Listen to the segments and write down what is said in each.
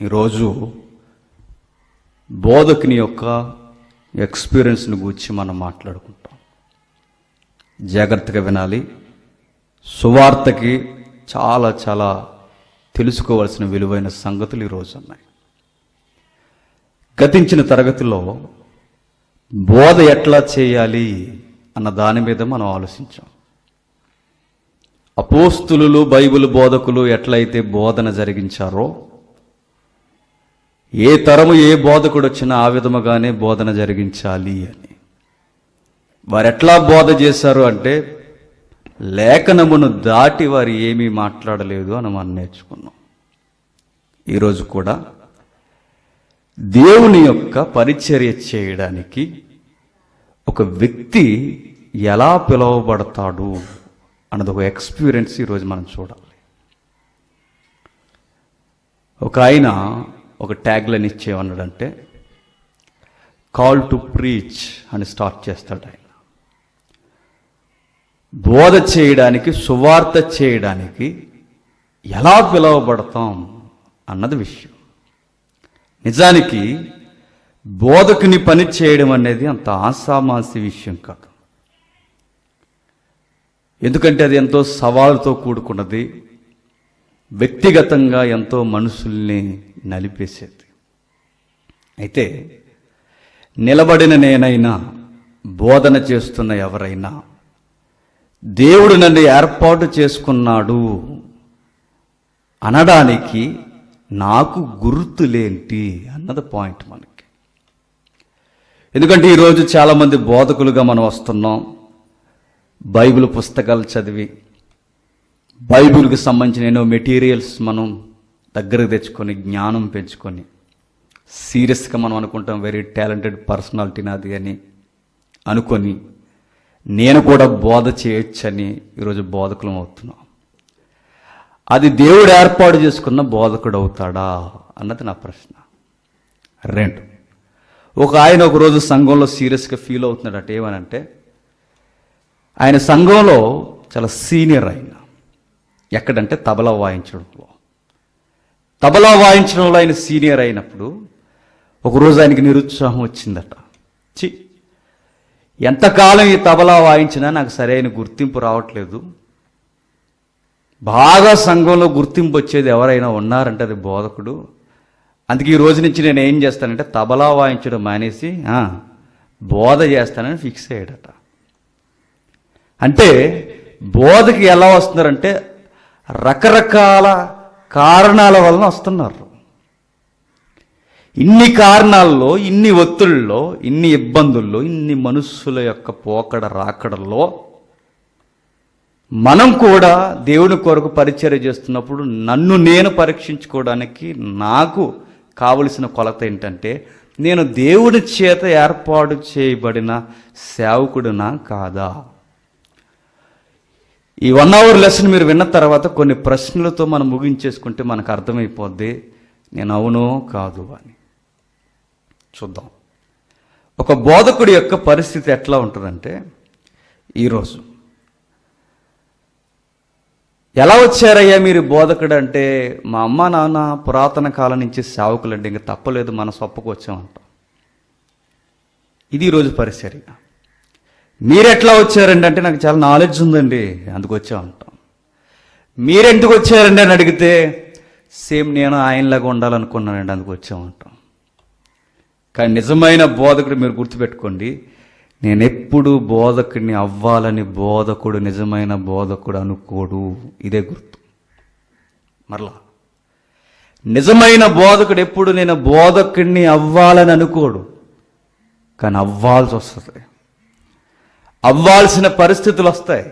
ఈరోజు బోధకుని యొక్క ఎక్స్పీరియన్స్ని గురించి మనం మాట్లాడుకుంటాం. జాగ్రత్తగా వినాలి. సువార్తకి చాలా తెలుసుకోవాల్సిన విలువైన సంగతులు ఈరోజు ఉన్నాయి. గతించిన తరగతిలో బోధ ఎట్లా చేయాలి అన్న దాని మీద మనం ఆలోచించాం. అపోస్తులు, బైబిల్ బోధకులు ఎట్లయితే బోధన జరిగించారో, ఏ తరము ఏ బోధకుడు వచ్చినా ఆ విధముగానే బోధన జరిగించాలి అని. వారు ఎట్లా బోధ చేశారు అంటే, లేఖనమును దాటి వారు ఏమీ మాట్లాడలేదు అని మనం నేర్చుకున్నాం. ఈరోజు కూడా దేవుని యొక్క పరిచర్య చేయడానికి ఒక వ్యక్తి ఎలా పిలువబడతాడు అన్నది ఒక ఎక్స్పీరియన్స్ ఈరోజు మనం చూడాలి. ఒక ఆయన ఒక ట్యాగ్లైన్ ఇచ్చేమన్నాడంటే, కాల్ టు ప్రీచ్ అని స్టార్ట్ చేస్తాడు ఆయన. బోధ చేయడానికి, సువార్త చేయడానికి ఎలా పిలువబడతాం అన్నది విషయం. నిజానికి బోధకుని పని చేయడం అనేది అంత ఆసామాసి విషయం కాదు. ఎందుకంటే అది ఎంతో సవాలుతో కూడుకున్నది, వ్యక్తిగతంగా ఎంతో మనుషుల్ని నలిపేసేది. అయితే నిలబడిన నేనైనా, బోధన చేస్తున్న ఎవరైనా, దేవుడు నన్ను ఏర్పాటు చేసుకున్నాడు అనడానికి నాకు గుర్తులేంటి అన్నది పాయింట్ మనకి. ఎందుకంటే ఈరోజు చాలామంది బోధకులుగా మనం వస్తున్నాం. బైబిల్ పుస్తకాలు చదివి, బైబిల్కి సంబంధించిన ఎన్నో మెటీరియల్స్ మనం దగ్గరకు తెచ్చుకొని, జ్ఞానం పెంచుకొని, సీరియస్గా మనం అనుకుంటాం వెరీ టాలెంటెడ్ పర్సనాలిటీ నాది అని అనుకొని, నేను కూడా బోధ చేయొచ్చని ఈరోజు బోధకులం అవుతున్నాం. అది దేవుడు ఏర్పాటు చేసుకున్న బోధకుడు అవుతాడా అన్నది నా ప్రశ్న. 2, ఒక ఆయన ఒకరోజు సంఘంలో సీరియస్గా ఫీల్ అవుతున్నాడట. ఏమనంటే, ఆయన సంఘంలో చాలా సీనియర్ ఆయన. ఎక్కడంటే తబలా వాయించడంలో. తబలా వాయించడంలో ఆయన సీనియర్ అయినప్పుడు ఒకరోజు ఆయనకి నిరుత్సాహం వచ్చిందట. ఎంతకాలం ఈ తబలా వాయించినా నాకు సరైన గుర్తింపు రావట్లేదు. బాగా సంఘంలో గుర్తింపు వచ్చేది ఎవరైనా ఉన్నారంటే అది బోధకుడు. అందుకే ఈ రోజు నుంచి నేను ఏం చేస్తానంటే తబలా వాయించడం మానేసి బోధ చేస్తానని ఫిక్స్ అయ్యాడట. అంటే బోధకి ఎలా వస్తున్నారంటే రకరకాల కారణాల వలన వస్తున్నారు. ఇన్ని కారణాల్లో, ఇన్ని ఒత్తిళ్ళలో, ఇన్ని ఇబ్బందుల్లో, ఇన్ని మనుషుల యొక్క పోకడ రాకడల్లో మనం కూడా దేవుని కొరకు పరిచర్య చేస్తున్నప్పుడు నన్ను నేను పరీక్షించుకోవడానికి నాకు కావలసిన కొలత ఏంటంటే, నేను దేవుని చేత ఏర్పాటు చేయబడిన సేవకుడునా కాదా? ఈ 1 hour లెసన్ మీరు విన్న తర్వాత కొన్ని ప్రశ్నలతో మనం ముగించేసుకుంటే మనకు అర్థమైపోద్ది నేను అవునో కాదు అని. చూద్దాం. ఒక బోధకుడి యొక్క పరిస్థితి ఎట్లా ఉంటుందంటే, ఈరోజు ఎలా వచ్చారయ్యా మీరు బోధకుడు అంటే, మా అమ్మ నాన్న పురాతన కాలం నుంచి సేవకులండి, ఇంక తప్పలేదు మన సొప్పకు వచ్చామంటాం. ఇది ఈరోజు పరిచర్య. మీరెట్లా వచ్చారండి అంటే, నాకు చాలా నాలెడ్జ్ ఉందండి అందుకు వచ్చామంటాం. మీరెందుకు వచ్చారండి అని అడిగితే, సేమ్ నేను ఆయనలాగా ఉండాలనుకున్నానండి అందుకు వచ్చామంటాం. కానీ నిజమైన బోధకుడు మీరు గుర్తుపెట్టుకోండి, నేను ఎప్పుడు బోధకుడిని అవ్వాలని బోధకుడు, నిజమైన బోధకుడు అనుకోడు. ఇదే గుర్తు. మరలా నిజమైన బోధకుడు ఎప్పుడు నేను బోధకుడిని అవ్వాలని అనుకోడు, కానీ అవ్వాల్సి వస్తుంది. అవ్వాల్సిన పరిస్థితులు వస్తాయి.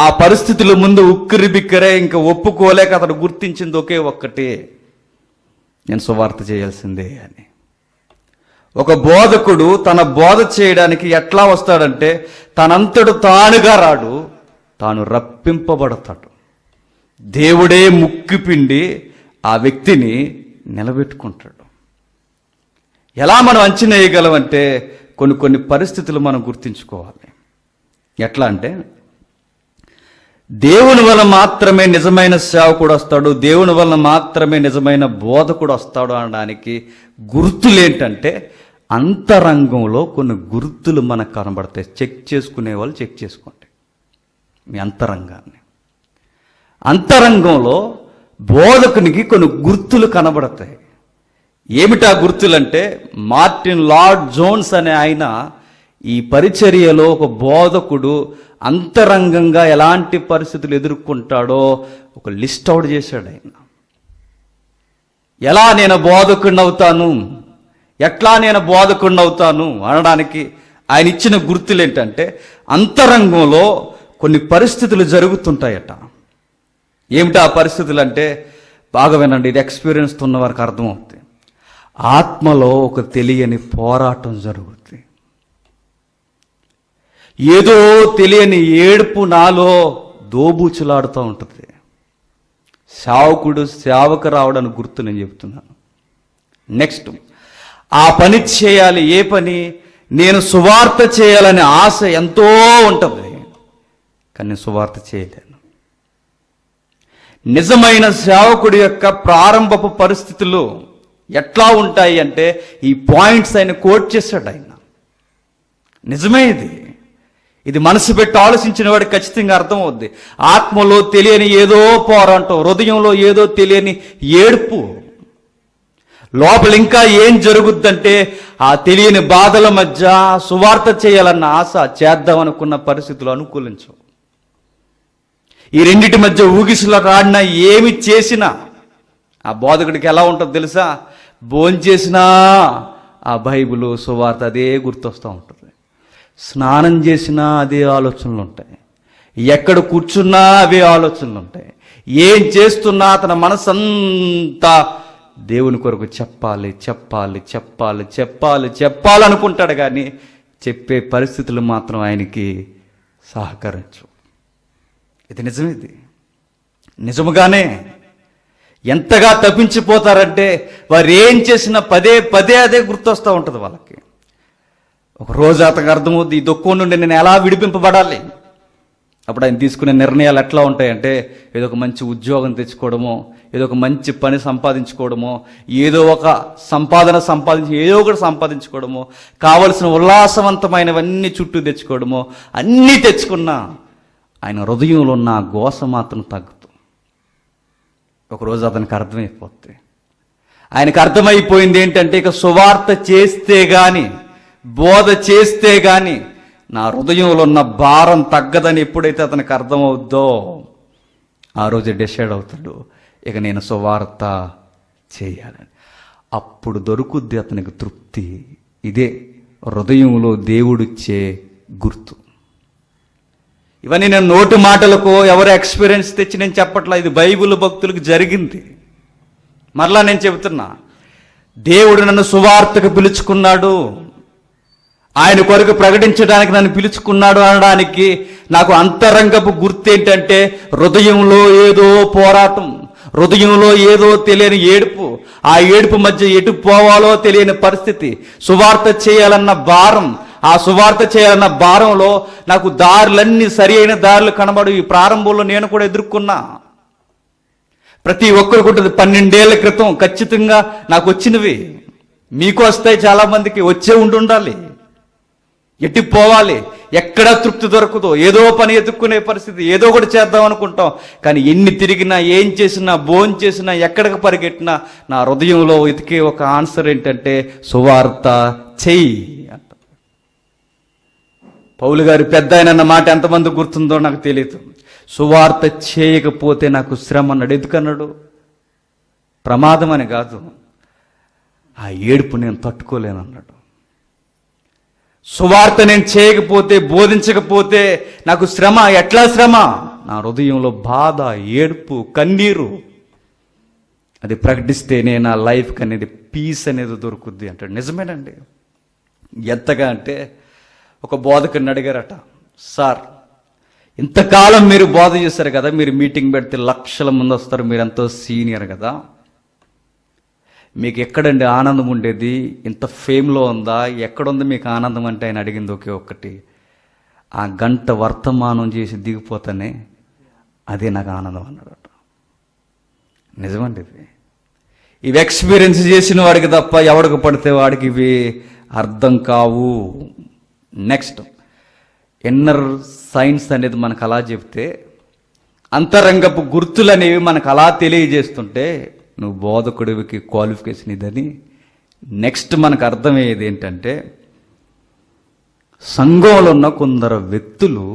ఆ పరిస్థితుల ముందు ఉక్కిరి బిక్కిరే ఇంకా ఒప్పుకోలేక అతడు గుర్తించింది ఒకే ఒక్కటే, నేను సువార్త చేయాల్సిందే అని. ఒక బోధకుడు తన బోధ చేయడానికి ఎట్లా వస్తాడంటే, తనంతడు తానుగా రాడు, తాను రప్పింపబడతాడు. దేవుడే ముక్కిపిండి ఆ వ్యక్తిని నిలబెట్టుకుంటాడు. ఎలా మనం అంచనా వేయగలమంటే, కొన్ని పరిస్థితులు మనం గుర్తించుకోవాలి. ఎట్లా అంటే, దేవుని వల్ల మాత్రమే నిజమైన సేవకుడు వస్తాడు, దేవుని వల్ల మాత్రమే నిజమైన బోధకుడు వస్తాడు అనడానికి గుర్తులేంటంటే అంతరంగంలో కొన్ని గుర్తులు మనకు కనబడతాయి. చెక్ చేసుకునే వాళ్ళు చెక్ చేసుకోండి మీ అంతరంగాన్ని. అంతరంగంలో బోధకునికి కొన్ని గుర్తులు కనబడతాయి. ఏమిటా గుర్తులంటే, మార్టిన్ లార్డ్ జోన్స్ అనే ఆయన ఈ పరిచర్యలో ఒక బోధకుడు అంతరంగంగా ఎలాంటి పరిస్థితులు ఎదుర్కొంటాడో ఒక లిస్ట్ అవుట్ చేశాడు ఆయన. ఎలా నేను బోధకుడిని అవుతాను, ఎట్లా నేను బోధకుడిని అవుతాను అనడానికి ఆయన ఇచ్చిన గుర్తులు ఏంటంటే, అంతరంగంలో కొన్ని పరిస్థితులు జరుగుతుంటాయట. ఏమిటా పరిస్థితులు అంటే, బాగా వినండి, ఇది ఎక్స్పీరియన్స్ ఉన్న వారికి అర్థమవుతుంది. ఆత్మలో ఒక తెలియని పోరాటం జరుగుతుంది. ఏదో తెలియని ఏడుపు నాలో దోబూచులాడుతూ ఉంటుంది. సేవకుడు సేవకు రావడానికి గుర్తు నేను చెప్తున్నాను. నెక్స్ట్, ఆ పని చేయాలి. ఏ పని? నేను సువార్త చేయాలనే ఆశ ఎంతో ఉంటుంది, కానీ సువార్త చేయలేను. నిజమైన సేవకుడి యొక్క ప్రారంభపు పరిస్థితులు ఎట్లా ఉంటాయి అంటే, ఈ పాయింట్స్ ఆయన కోట్ చేశాడు ఆయన. నిజమే ఇది మనసు పెట్టి ఆలోచించిన వాడికి ఖచ్చితంగా అర్థమవుద్ది. ఆత్మలో తెలియని ఏదో పోరాటం, హృదయంలో ఏదో తెలియని ఏడుపు, లోపల ఇంకా ఏం జరుగుద్దంటే ఆ తెలియని బాధల మధ్య సువార్త చేయాలన్న ఆశ, చేద్దామనుకున్న పరిస్థితులు అనుకూలించవు. ఈ రెండిటి మధ్య ఊగిసలో రాడినా ఏమి చేసినా ఆ బోధకుడికి ఎలా ఉంటుందో తెలుసా? భోంచేసినా ఆ బైబిలు సువార్త అదే గుర్తొస్తూ ఉంటుంది. స్నానం చేసినా అదే ఆలోచనలు ఉంటాయి. ఎక్కడ కూర్చున్నా అవే ఆలోచనలు ఉంటాయి. ఏం చేస్తున్నా తన మనసంతా దేవుని కొరకు చెప్పాలి చెప్పాలి చెప్పాలి చెప్పాలి చెప్పాలనుకుంటాడు, కానీ చెప్పే పరిస్థితులు మాత్రం ఆయనకి సహకరించు. ఇది నిజముగానే ఎంతగా తప్పించిపోతారంటే, వారు ఏం చేసినా పదే పదే అదే గుర్తొస్తూ ఉంటుంది వాళ్ళకి. ఒక రోజు అతనికి అర్థమవుద్ది, ఈ దుఃఖం నుండి నేను ఎలా విడిపింపబడాలి. అప్పుడు ఆయన తీసుకునే నిర్ణయాలు ఎట్లా ఉంటాయంటే, ఏదో ఒక మంచి ఉద్యోగం తెచ్చుకోవడమో, ఏదో ఒక మంచి పని సంపాదించుకోవడమో, ఏదో ఒక ఏదో ఒకటి సంపాదించుకోవడమో, కావలసిన ఉల్లాసవంతమైనవన్నీ చుట్టూ తెచ్చుకోవడమో, అన్నీ తెచ్చుకున్నా ఆయన హృదయంలో ఉన్న ఆ గోస మాత్రం తగ్గుతుంది. ఒకరోజు అతనికి అర్థమైపోతుంది. ఆయనకు అర్థమైపోయింది ఏంటంటే, ఇక సువార్త చేస్తే గాని, బోధ చేస్తే గాని నా హృదయంలో ఉన్న భారం తగ్గదని ఎప్పుడైతే అతనికి అర్థమవుద్దో, ఆ రోజు డిసైడ్ అవుతాడు, ఇక నేను సువార్త చేయాలని. అప్పుడు దొరుకుద్ది అతనికి తృప్తి. ఇదే హృదయంలో దేవుడిచ్చే గుర్తు. ఇవన్నీ నేను నోటి మాటలకు ఎవరు ఎక్స్పీరియన్స్ తెచ్చి నేను చెప్పట్లా, ఇది బైబిల్ భక్తులకు జరిగింది. మరలా నేను చెబుతున్నా, దేవుడు నన్ను సువార్తకు పిలుచుకున్నాడు, ఆయన కొరకు ప్రకటించడానికి నన్ను పిలుచుకున్నాడు అనడానికి నాకు అంతరంగపు గుర్తు ఏంటంటే, హృదయంలో ఏదో పోరాటం, హృదయంలో ఏదో తెలియని ఏడుపు, ఆ ఏడుపు మధ్య ఎటు పోవాలో తెలియని పరిస్థితి, సువార్త చేయాలన్న భారం, ఆ సువార్త చేయాలన్న భారంలో నాకు దారులన్నీ సరి అయిన దారులు కనబడు. ఈ ప్రారంభంలో నేను కూడా ఎదుర్కొన్నా. ప్రతి ఒక్కరికి ఉంటుంది. 12 ఏళ్ల క్రితం ఖచ్చితంగా నాకు వచ్చినవి, మీకు వస్తాయి, చాలా మందికి వచ్చే ఉండాలి. ఎట్టి పోవాలి, ఎక్కడా తృప్తి దొరకదు, ఏదో పని ఎదుర్కొనే పరిస్థితి, ఏదో ఒకటి చేద్దాం అనుకుంటాం, కానీ ఎన్ని తిరిగినా, ఏం చేసినా, భోజనం చేసినా, ఎక్కడికి పరిగెట్టినా నా హృదయంలో వెతికే ఒక ఆన్సర్ ఏంటంటే, సువార్త చెయ్యి అంట. పౌలు గారి పెద్ద ఆయన మాట ఎంతమంది గుర్తుందో నాకు తెలియదు. సువార్త చేయకపోతే నాకు శ్రమ అన్నాడు. ఎందుకన్నాడు? ప్రమాదం అని కాదు, ఆ ఏడుపు నేను తట్టుకోలేనన్నాడు. సువార్త నేను చేయకపోతే, బోధించకపోతే నాకు శ్రమ. ఎట్లా శ్రమ? నా హృదయంలో బాధ, ఏడుపు, కన్నీరు. అది ప్రకటిస్తేనే నా లైఫ్కి అనేది పీస్ అనేది దొరుకుద్ది అంటాడు. నిజమేనండి. ఎంతగా అంటే, ఒక బోధకుడిని అడిగారట, సార్ ఇంతకాలం మీరు బోధ చేశారు కదా, మీరు మీటింగ్ పెడితే లక్షల మంది వస్తారు, మీరెంతో సీనియర్ కదా, మీకు ఎక్కడండి ఆనందం ఉండేది? ఇంత ఫేమ్లో ఉందా? ఎక్కడుంది మీకు ఆనందం అంటే ఆయన అడిగింది ఒకే ఒక్కటి, ఆ గంట వర్తమానం చేసి దిగిపోతానే అదే నాకు ఆనందం అన్నాడట. నిజమండి ఇది. ఇవి ఎక్స్పీరియన్స్ చేసిన వాడికి తప్ప ఎవడికి పడితే వాడికి ఇవి అర్థం కావు. నెక్స్ట్, ఇన్నర్ సైన్స్ అనేది మనకు అలా చెప్తే, అంతరంగపు గుర్తులు అనేవి మనకు అలా తెలియజేస్తుంటే నువ్వు బోధకుడికి క్వాలిఫికేషన్ ఇదని. నెక్స్ట్ మనకు అర్థమయ్యేది ఏంటంటే, సంఘంలో ఉన్న కొందరు వ్యక్తులు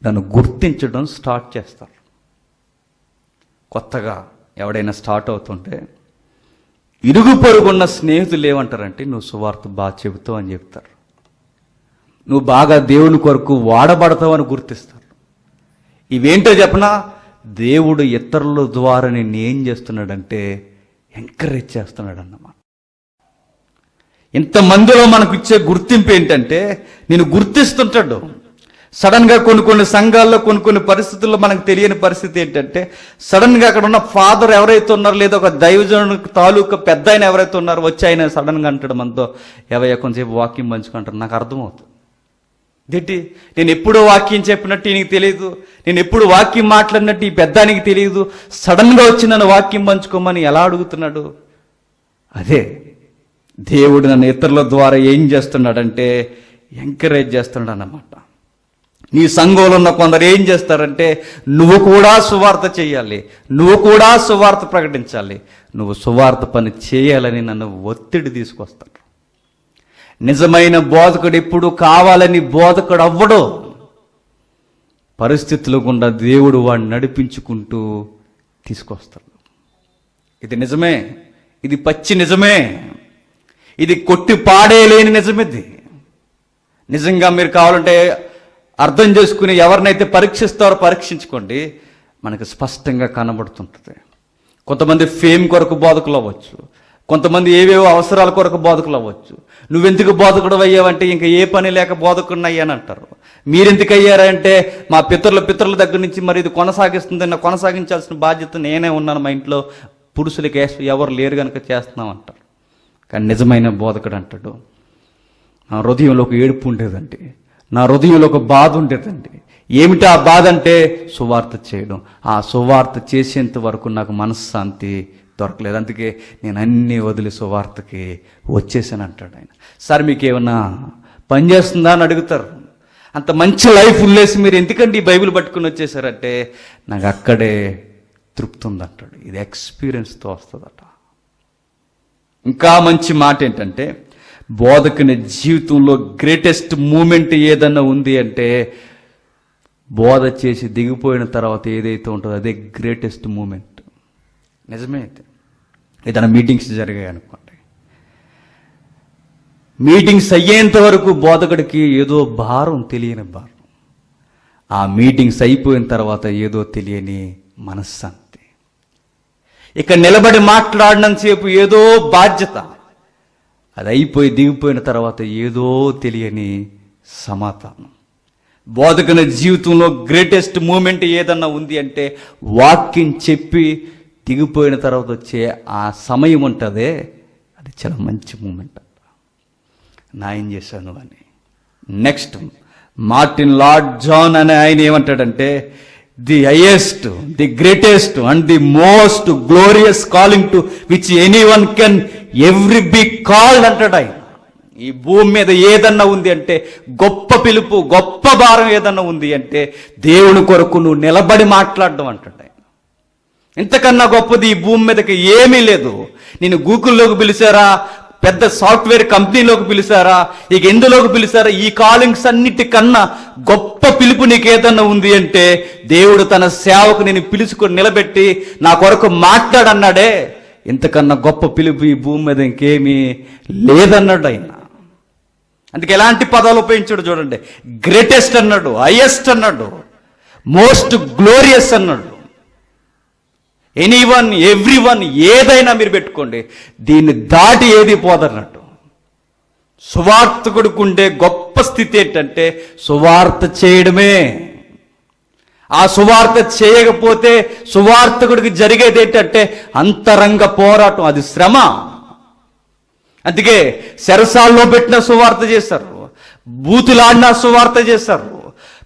నన్ను గుర్తించడం స్టార్ట్ చేస్తారు. కొత్తగా ఎవడైనా స్టార్ట్ అవుతుంటే ఇరుగు పొరుగున్న స్నేహితులు ఏమంటారంటే, నువ్వు సువార్త బాగా చెబుతావు అని చెప్తారు. నువ్వు బాగా దేవుని కొరకు వాడబడతావు అని గుర్తిస్తారు. ఇవేంటో చెప్పనా, దేవుడు ఇతరుల ద్వారా నేను ఏం చేస్తున్నాడంటే ఎంకరేజ్ చేస్తున్నాడు అన్నమాట. ఇంతమందిలో మనకు ఇచ్చే గుర్తింపు ఏంటంటే, నేను గుర్తిస్తుంటాడు. సడన్గా కొన్ని సంఘాల్లో కొన్ని పరిస్థితుల్లో మనకు తెలియని పరిస్థితి ఏంటంటే, సడన్గా అక్కడ ఉన్న ఫాదర్ ఎవరైతే ఉన్నారో, లేదా ఒక దైవజను తాలూకా పెద్ద ఆయన ఎవరైతే ఉన్నారో వచ్చి ఆయన సడన్గా అంటాడు మనతో, ఎవయ్యా కొంచెంసేపు వాక్యం పంచుకుంటారు. నాకు అర్థమవుతుంది దిట్టి, నేను ఎప్పుడు వాక్యం చెప్పినట్టు ఈయనకి తెలియదు, నేను ఎప్పుడు వాక్యం మాట్లాడినట్టు ఈ పెద్దానికి తెలియదు, సడన్గా వచ్చి నన్ను వాక్యం పంచుకోమని ఎలా అడుగుతున్నాడు. అదే దేవుడు నన్ను ఇతరుల ద్వారా ఏం చేస్తున్నాడంటే ఎంకరేజ్ చేస్తున్నాడు అన్నమాట. నీ సంఘంలో ఉన్న కొందరు ఏం చేస్తారంటే, నువ్వు కూడా సువార్త చేయాలి, నువ్వు కూడా సువార్త ప్రకటించాలి, నువ్వు సువార్త పని చేయాలని నన్ను ఒత్తిడి తీసుకొస్తాడు. నిజమైన బోధకుడు ఎప్పుడు కావాలని బోధకుడు అవ్వడు. పరిస్థితులు గుండా దేవుడు వాడిని నడిపించుకుంటూ తీసుకొస్తాడు. ఇది నిజమే, ఇది పచ్చి నిజమే, ఇది కొట్టి పాడేయలేని నిజమిది. నిజంగా మీరు కావాలంటే అర్థం చేసుకుని ఎవరినైతే పరీక్షిస్తారో పరీక్షించుకోండి, మనకు స్పష్టంగా కనబడుతుంటుంది. కొంతమంది ఫేమ్ కొరకు బోధకులు అవ్వచ్చు, కొంతమంది ఏవేవో అవసరాల కొరకు బోధకులు అవ్వచ్చు. నువ్వెందుకు బోధకుడు అయ్యావంటే ఇంకా ఏ పని లేక బోధకుడిని అయ్యాను అంటారు. మీరెందుకు అయ్యారంటే, మా పితరుల దగ్గర నుంచి మరి ఇది కొనసాగించాల్సిన బాధ్యత నేనే ఉన్నాను, మా ఇంట్లో పురుషులకి ఎవరు లేరు కనుక చేస్తున్నాం అంటారు. కానీ నిజమైన బోధకుడు అంటాడు, నా హృదయంలో ఒక ఏడుపు ఉండేదండి, నా హృదయంలో ఒక బాధ ఉండేదండి. ఏమిటి ఆ బాధ అంటే, సువార్త చేయడం. ఆ సువార్త చేసేంత వరకు నాకు మనశ్శాంతి దొరకలేదు, అందుకే నేను అన్నీ వదిలి సువార్తకి వచ్చేసాను అంటాడు ఆయన. సార్ మీకు ఏమన్నా పని చేస్తుందా అని అడుగుతారు. అంత మంచి లైఫ్ ఉల్లేసి మీరు ఎందుకంటే ఈ బైబిల్ పట్టుకుని వచ్చేసారంటే, నాకు అక్కడే తృప్తి ఉందంటాడు. ఇది ఎక్స్పీరియన్స్తో వస్తుందట. ఇంకా మంచి మాట ఏంటంటే, బోధకుని జీవితంలో గ్రేటెస్ట్ మూమెంట్ ఏదన్నా ఉంది అంటే, బోధ చేసి దిగిపోయిన తర్వాత ఏదైతే ఉంటుందో అదే గ్రేటెస్ట్ మూమెంట్. నిజమే. అయితే ఏదైనా మీటింగ్స్ జరిగాయి అనుకోండి, మీటింగ్స్ అయ్యేంత వరకు బోధకుడికి ఏదో భారం, తెలియని భారం. ఆ మీటింగ్స్ అయిపోయిన తర్వాత ఏదో తెలియని మనశ్శాంతి. ఇక నిలబడి మాట్లాడినంతసేపు ఏదో బాధ్యత, అది అయిపోయి దిగిపోయిన తర్వాత ఏదో తెలియని సమాధానం. బోధకుని జీవితంలో గ్రేటెస్ట్ మూమెంట్ ఏదన్నా ఉంది అంటే, వాక్యం చెప్పి దిగిపోయిన తర్వాత వచ్చే ఆ సమయం ఉంటుందే, అది చాలా మంచి మూమెంట్ అంట. నా ఏం చేశాను అని. నెక్స్ట్, మార్టిన్ లార్డ్ జాన్ అనే ఆయన ఏమంటాడంటే, the highest, the greatest and the most glorious calling to which any one can every be called అంటాడు ఆయన. ఈ భూమి మీద ఏదన్నా ఉంది అంటే, గొప్ప పిలుపు, గొప్ప భారం ఏదన్నా ఉంది అంటే, దేవుని కొరకు నువ్వు నిలబడి మాట్లాడడం అంటాడు ఆయన. ఇంతకన్నా గొప్పది ఈ భూమి మీదకి ఏమీ లేదు. నేను గూగుల్లోకి పిలిచారా, పెద్ద సాఫ్ట్వేర్ కంపెనీలోకి పిలిచారా, ఇక ఎందులోకి పిలిచారా, ఈ కాలింగ్స్ అన్నిటికన్నా గొప్ప పిలుపు నీకు ఏదన్నా ఉంది అంటే, దేవుడు తన సేవకు నేను పిలుచుకొని నిలబెట్టి నా కొరకు మాట్లాడన్నాడే, ఇంతకన్నా గొప్ప పిలుపు ఈ భూమి మీద ఇంకేమీ లేదన్నాడు ఆయన. అందుకే ఎలాంటి పదాలు ఉపయోగించాడు చూడండి. గ్రేటెస్ట్ అన్నాడు, హైయెస్ట్ అన్నాడు, మోస్ట్ గ్లోరియస్ అన్నాడు. ఎనీవన్, ఎవ్రీవన్, ఏదైనా మీరు పెట్టుకోండి, దీన్ని దాటి ఏది పోదన్నట్టు. సువార్తకుడికి ఉండే గొప్ప స్థితి ఏంటంటే, సువార్త చేయడమే. ఆ సువార్త చేయకపోతే సువార్తకుడికి జరిగేది ఏంటంటే అంతరంగ పోరాటం, అది శ్రమ. అందుకే చెరసాల్లో పెట్టిన సువార్త చేశారు, బూతులాడిన సువార్త చేశారు,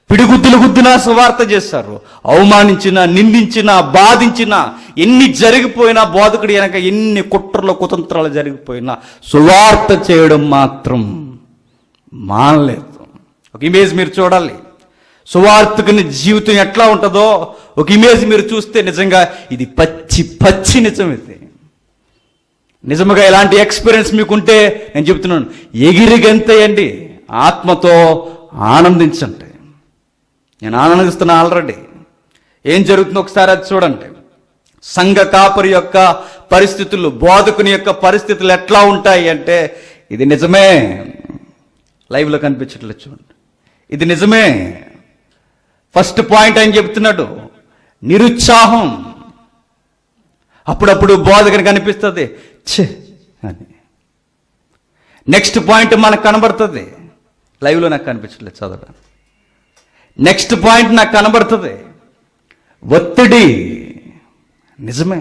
పిడిగుద్దులు గుద్దినా సువార్త చేస్తారు. అవమానించినా, నిందించినా, బాధించినా, ఎన్ని జరిగిపోయినా, బోధకుడి వెనక ఎన్ని కుట్రలు కుతంత్రాలు జరిగిపోయినా సువార్త చేయడం మాత్రం మానలేదు. ఒక ఇమేజ్ మీరు చూడాలి, సువార్తకుని జీవితం ఎట్లా ఉంటుందో ఒక ఇమేజ్ మీరు చూస్తే నిజంగా ఇది పచ్చి పచ్చి నిజం. ఇది నిజంగా ఇలాంటి ఎక్స్పీరియన్స్ మీకుంటే నేను చెప్తున్నాను, ఎగిరిగంతేయండి, ఆత్మతో ఆనందించండి. నేను ఆనందిస్తున్నా ఆల్రెడీ. ఏం జరుగుతుందో ఒకసారి అది చూడండి. సంఘ కాపరి యొక్క పరిస్థితులు, బోధకుని యొక్క పరిస్థితులు ఎట్లా ఉంటాయి అంటే ఇది నిజమే. లైవ్లో కనిపించట్లేదు చూడండి, ఇది నిజమే. ఫస్ట్ పాయింట్ ఆయన చెప్తున్నాడు, నిరుత్సాహం. అప్పుడప్పుడు బోధకుని కనిపిస్తుంది ఛే అని. నెక్స్ట్ పాయింట్ మనకు కనబడుతుంది, లైవ్లో నాకు కనిపించట్లేదు చదవడానికి. నెక్స్ట్ పాయింట్ నాకు కనబడుతుంది ఒత్తిడి. నిజమే.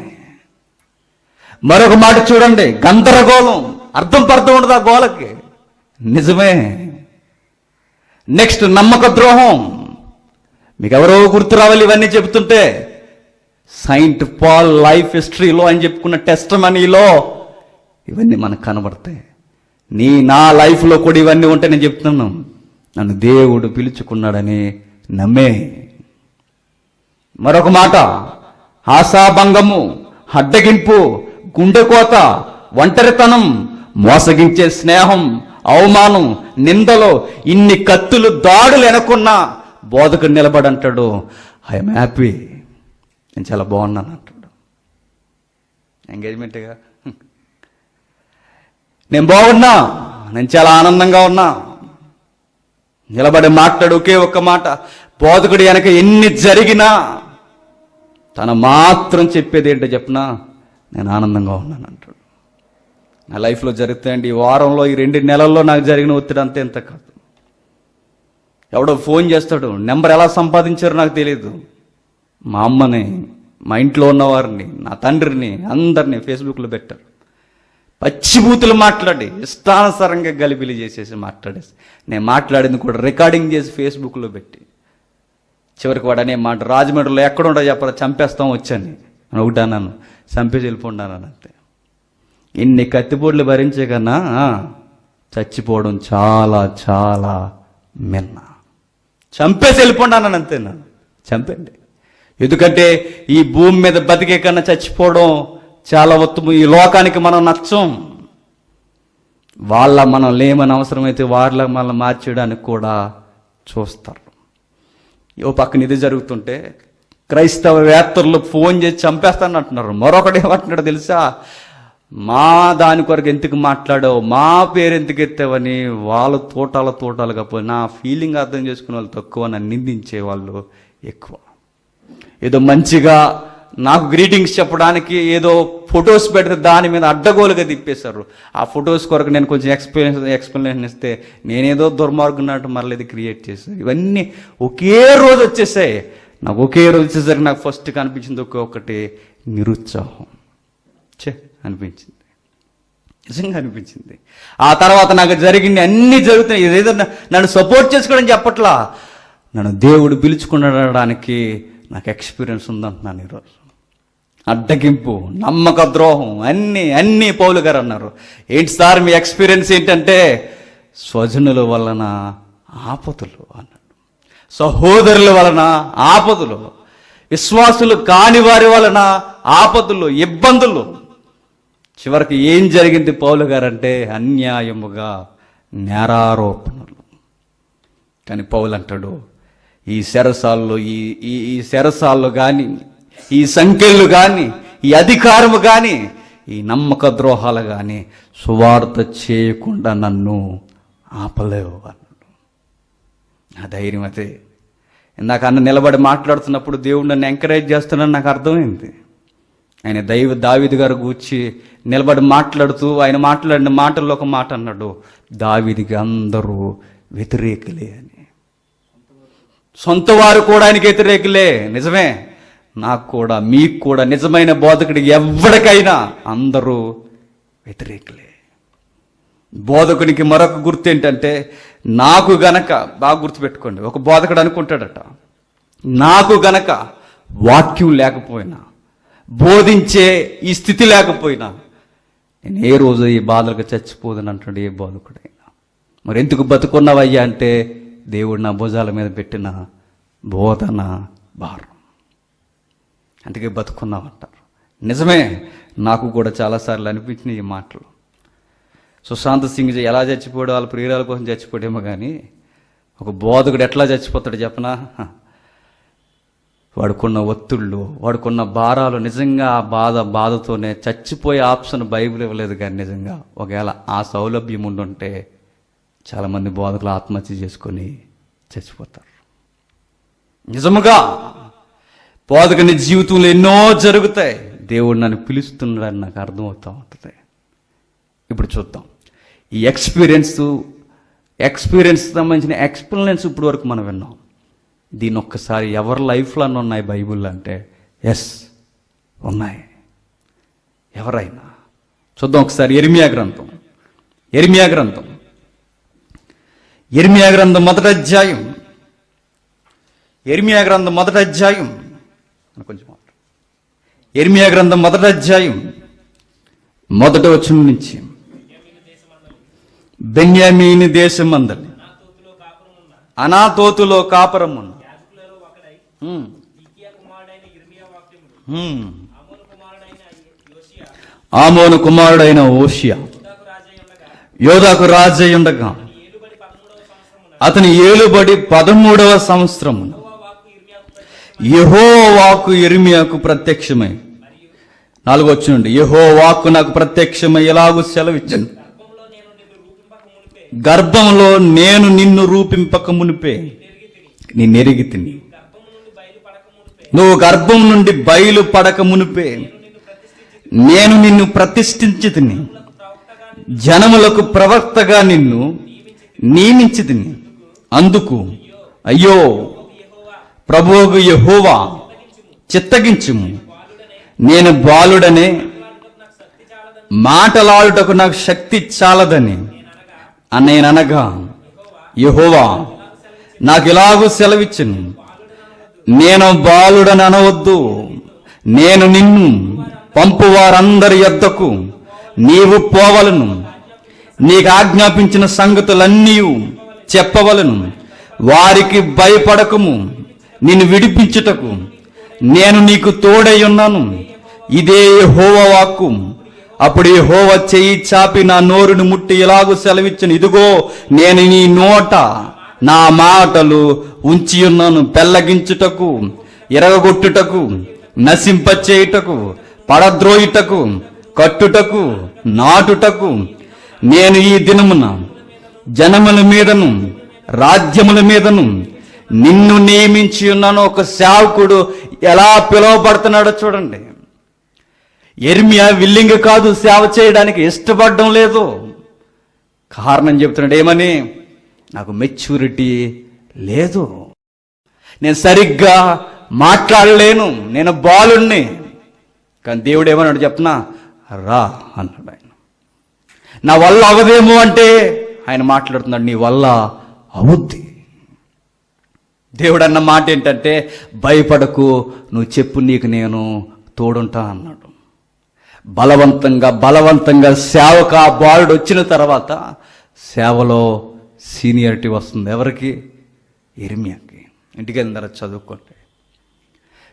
మరొక మాట చూడండి, గందరగోళం. అర్థం పర్థం ఉండదు ఆ గోలకి. నిజమే. నెక్స్ట్ నమ్మక ద్రోహం. మీకు ఎవరో గుర్తు రావాలి ఇవన్నీ చెబుతుంటే. సెయింట్ పాల్ లైఫ్ హిస్టరీలో ఆయన చెప్పుకున్న టెస్టిమనీలో ఇవన్నీ మనకు కనబడతాయి. నా లైఫ్లో కూడా ఇవన్నీ ఉంటే నేను చెప్తున్నాను, నన్ను దేవుడు పిలుచుకున్నాడని నమ్మే. మరొక మాట, ఆశాభంగము, అడ్డగింపు, గుండెకోత, ఒంటరితనం, మోసగించే స్నేహం, అవమానం, నిందలు, ఇన్ని కత్తులు దాడులు వెనకున్నా బోధకుడు నిలబడంటాడు, ఐఎమ్ హ్యాపీ, నేను చాలా బాగున్నాను అంటాడు. ఎంగేజ్మెంట్గా నేను బాగున్నా, నేను చాలా ఆనందంగా ఉన్నా. నిలబడి మాట్లాడు ఒకే ఒక్క మాట, బోధకుడు వెనక ఎన్ని జరిగినా తన మాత్రం చెప్పేది ఏంటో చెప్పనా, నేను ఆనందంగా ఉన్నాను అంటాడు. నా లైఫ్లో జరుగుతాయండి. ఈ వారంలో, ఈ 2 నెలల్లో నాకు జరిగిన ఒత్తిడి అంతే, ఎంత కాదు. ఎవడో ఫోన్ చేస్తాడు, నెంబర్ ఎలా సంపాదించారో నాకు తెలియదు. మా అమ్మని, మా ఇంట్లో ఉన్నవారిని, నా తండ్రిని, అందరినీ ఫేస్బుక్లో పెట్టారు. పచ్చిబూతులు మాట్లాడి ఇష్టానుసారంగా గలిబిలి చేసేసి మాట్లాడేసి, నేను మాట్లాడింది కూడా రికార్డింగ్ చేసి ఫేస్బుక్లో పెట్టి, చివరికి వాడు అనే మాట, రాజమండ్రిలో ఎక్కడుండో చెప్పరా, చంపేస్తాం వచ్చాను అని ఒకటి అన్నాను, చంపేసి వెళ్ళిపోండాను అంతే. ఇన్ని కత్తిపోట్లు భరించే కన్నా చచ్చిపోవడం చాలా చాలా మిన్న. చంపేసి వెళ్ళిపోండాను అంతే. నన్ను చంపండి, ఎందుకంటే ఈ భూమి మీద బతికే కన్నా చచ్చిపోవడం చాలా ఉత్తమం. ఈ లోకానికి మనం నచ్చం. మనం లేమని అవసరమైతే వాళ్ళ మనం మార్చేయడానికి కూడా చూస్తారు. ఓ పక్కన ఇది జరుగుతుంటే క్రైస్తవ వేత్తలు ఫోన్ చేసి చంపేస్తాను అంటున్నారు. మరొకటి ఏమంటున్నాడు తెలుసా, మా దాని కొరకు ఎందుకు మాట్లాడావు, మా పేరు ఎందుకు ఎత్తావని వాళ్ళు తోటాలుగా పోయి నా ఫీలింగ్ అర్థం చేసుకునే వాళ్ళు తక్కువ, నన్ను నిందించే వాళ్ళు ఎక్కువ. ఏదో మంచిగా నాకు గ్రీటింగ్స్ చెప్పడానికి ఏదో ఫొటోస్ పెడితే దాని మీద అడ్డగోలుగా తిప్పేశారు. ఆ ఫొటోస్ కొరకు నేను కొంచెం ఎక్స్ప్లెనేషన్ ఇస్తే నేనేదో దుర్మార్గున్నట్టు మరలా ఇది క్రియేట్ చేశాను. ఇవన్నీ ఒకే రోజు వచ్చేసాయి. నాకు ఒకే రోజు వచ్చేసరికి నాకు ఫస్ట్ కనిపించింది ఒక్కొక్కటి నిరుత్సాహం. అనిపించింది, నిజంగా అనిపించింది. ఆ తర్వాత నాకు జరిగింది అన్నీ జరుగుతున్నాయి. ఇదేదో నన్ను సపోర్ట్ చేసుకోవడం చెప్పట్లా, నన్ను దేవుడు పిలుచుకునడానికి నాకు ఎక్స్పీరియన్స్ ఉందంటున్నాను ఈరోజు. అడ్డగింపు, నమ్మక ద్రోహం, అన్నీ పౌలు గారు అన్నారు. ఏంటి సార్ మీ ఎక్స్పీరియన్స్ ఏంటంటే, స్వజనుల వలన ఆపదలు అన్నాడు, సహోదరుల వలన ఆపదలు, విశ్వాసులు కాని వారి వలన ఆపదలు, ఇబ్బందులు. చివరికి ఏం జరిగింది పౌలు గారంటే, అన్యాయముగా నేరారోపణలు. కానీ పౌలు అంటాడు, ఈ చెరసాల్లో ఈ చెరసాల్లో కానీ, ఈ సంఖ్యలు కానీ, ఈ అధికారము కానీ, ఈ నమ్మక ద్రోహాలు కానీ సువార్త చేయకుండా నన్ను ఆపలేవు అన్నాడు. నా ధైర్యం అదే. ఇందాక అన్న నిలబడి మాట్లాడుతున్నప్పుడు దేవుడు నన్ను ఎంకరేజ్ చేస్తున్నాను నాకు అర్థమైంది. ఆయన దావీదు గారు గూర్చి నిలబడి మాట్లాడుతూ ఆయన మాట్లాడిన మాటల్లో ఒక మాట అన్నాడు, దావీదుకి అందరూ వ్యతిరేకులే అని. సొంత వారు కూడా ఆయనకి వ్యతిరేకులే. నిజమే, నాకు కూడా, మీకు కూడా, నిజమైన బోధకుడికి ఎవరికైనా అందరూ వ్యతిరేకులే. బోధకునికి మరొక గుర్తు ఏంటంటే, నాకు గనక, బాగా గుర్తుపెట్టుకోండి, ఒక బోధకుడు అనుకుంటాడట, నాకు గనక వాక్యం లేకపోయినా, బోధించే ఈ స్థితి లేకపోయినా, నేను ఏ రోజు ఈ బాధలకు చచ్చిపోదని అంటాడు ఏ బోధకుడైనా. మరి ఎందుకు బతుకున్నావయ్యా అంటే, దేవుడు నా భుజాల మీద పెట్టిన బోధన భారం, అందుకే బతుకున్నామంటారు. నిజమే, నాకు కూడా చాలాసార్లు అనిపించినాయి ఈ మాటలు. సుశాంత్ సింగ్ ఎలా చచ్చిపోయాడు, వాళ్ళ ప్రియురాల కోసం చచ్చిపోయాడేమో కానీ, ఒక బోధకుడు ఎట్లా చచ్చిపోతాడు చెప్పనా? వాడుకున్న ఒత్తిళ్ళు, వాడుకున్న భారాలు, నిజంగా ఆ బాధతోనే చచ్చిపోయే ఆప్షన్ బైబిల్ ఇవ్వలేదు. కానీ నిజంగా ఒకవేళ ఆ సౌలభ్యం ఉండుంటే చాలామంది బోధకులు ఆత్మహత్య చేసుకొని చచ్చిపోతారు. నిజముగా బోధకుని జీవితంలో ఎన్నో జరుగుతాయి. దేవుడు నన్ను పిలుస్తున్నాడని నాకు అర్థమవుతూ ఉంటుంది. ఇప్పుడు చూద్దాం ఈ ఎక్స్పీరియన్స్ సంబంధించిన ఎక్స్ప్లెయిన్స్ ఇప్పుడు వరకు మనం విన్నాం. దీని ఒక్కసారి ఎవరి లైఫ్లో ఉన్నాయి బైబిల్లో అంటే, ఎస్ ఉన్నాయి. ఎవరైనా చూద్దాం ఒకసారి. ఇర్మియా గ్రంథం మొదటి అధ్యాయం. కొంచెం ఇర్మియా గ్రంథం మొదటి అధ్యాయం మొదటి వచనం నుంచి. బెన్యామీను దేశమందలి అనాతోతులో కాపురమున్న ఆమోను కుమారుడైన ఓషియా యోధాకు రాజయ్యుండగా అతని ఏలుబడి 13వ సంవత్సరమున యెహోవా వాక్కు ఇర్మియాకు ప్రత్యక్షమై, 4వ వచనం నుండి, యెహోవా వాక్కు నాకు ప్రత్యక్షమై ఇలాగు సెలవిచ్చాను, గర్భంలో నేను నిన్ను రూపింపక మునిపే నిన్నెరిగితిని, నువ్వు గర్భం నుండి బయలు పడక మునిపే నేను నిన్ను ప్రతిష్ఠించితిని, జనములకు ప్రవక్తగా నిన్ను నియమించితిని. అందుకు అయ్యో ప్రభువుకు యెహోవా చిత్తగించుము, నేను బాలుడనే, మాటలాడుటకు నాకు శక్తి చాలదని నేననగా యెహోవా నాకు ఇలాగూ సెలవిచ్చును, నేను బాలుడని అనవద్దు, నేను నిన్ను పంపు వారందరి యొద్దకు నీవు పోవలను, నీకు ఆజ్ఞాపించిన సంగతులన్నీ చెప్పవలను, వారికి భయపడకము, నిన్ను విడిపించుటకు నేను నీకు తోడై ఉన్నాను, ఇదే యెహోవా వాక్కు. అప్పుడు యెహోవా చెయ్యి చాపి నా నోరును ముట్టి ఇలాగూ సెలవిచ్చును, ఇదిగో నేను నీ నోట నా మాటలు ఉంచి ఉన్నాను, పెళ్ళగించుటకు, ఎరగగొట్టుటకు, నశింపచేయుటకు, పడద్రోయుటకు, కట్టుటకు, నాటుటకు. నేను ఈ దినమున జనముల మీదను రాజ్యముల మీదను నిన్ను నియమించి ఉన్నాను. ఒక సేవకుడు ఎలా పిలువబడుతున్నాడో చూడండి. ఇర్మియా విల్లింగ్ కాదు, సేవ చేయడానికి ఇష్టపడడం లేదు. కారణం చెప్తున్నాడు, ఏమని? నాకు మెచ్యూరిటీ లేదు, నేను సరిగ్గా మాట్లాడలేను, నేను బాలుణ్ణి. కానీ దేవుడు ఏమన్నాడు చెప్పనా? రా అన్నాడు ఆయన. నా వల్ల అవదేమో అంటే ఆయన మాట్లాడుతున్నాడు, నీ వల్ల అవుద్ది. దేవుడు అన్న మాట ఏంటంటే, భయపడకు, నువ్వు చెప్పు, నీకు నేను తోడుంటా అన్నాడు. బలవంతంగా సేవకు ఆ బాలుడు వచ్చిన తర్వాత సేవలో సీనియారిటీ వస్తుంది. ఎవరికి? ఇర్మియాకి. ఇంటికి వెళ్ళిన చదువుకోండి.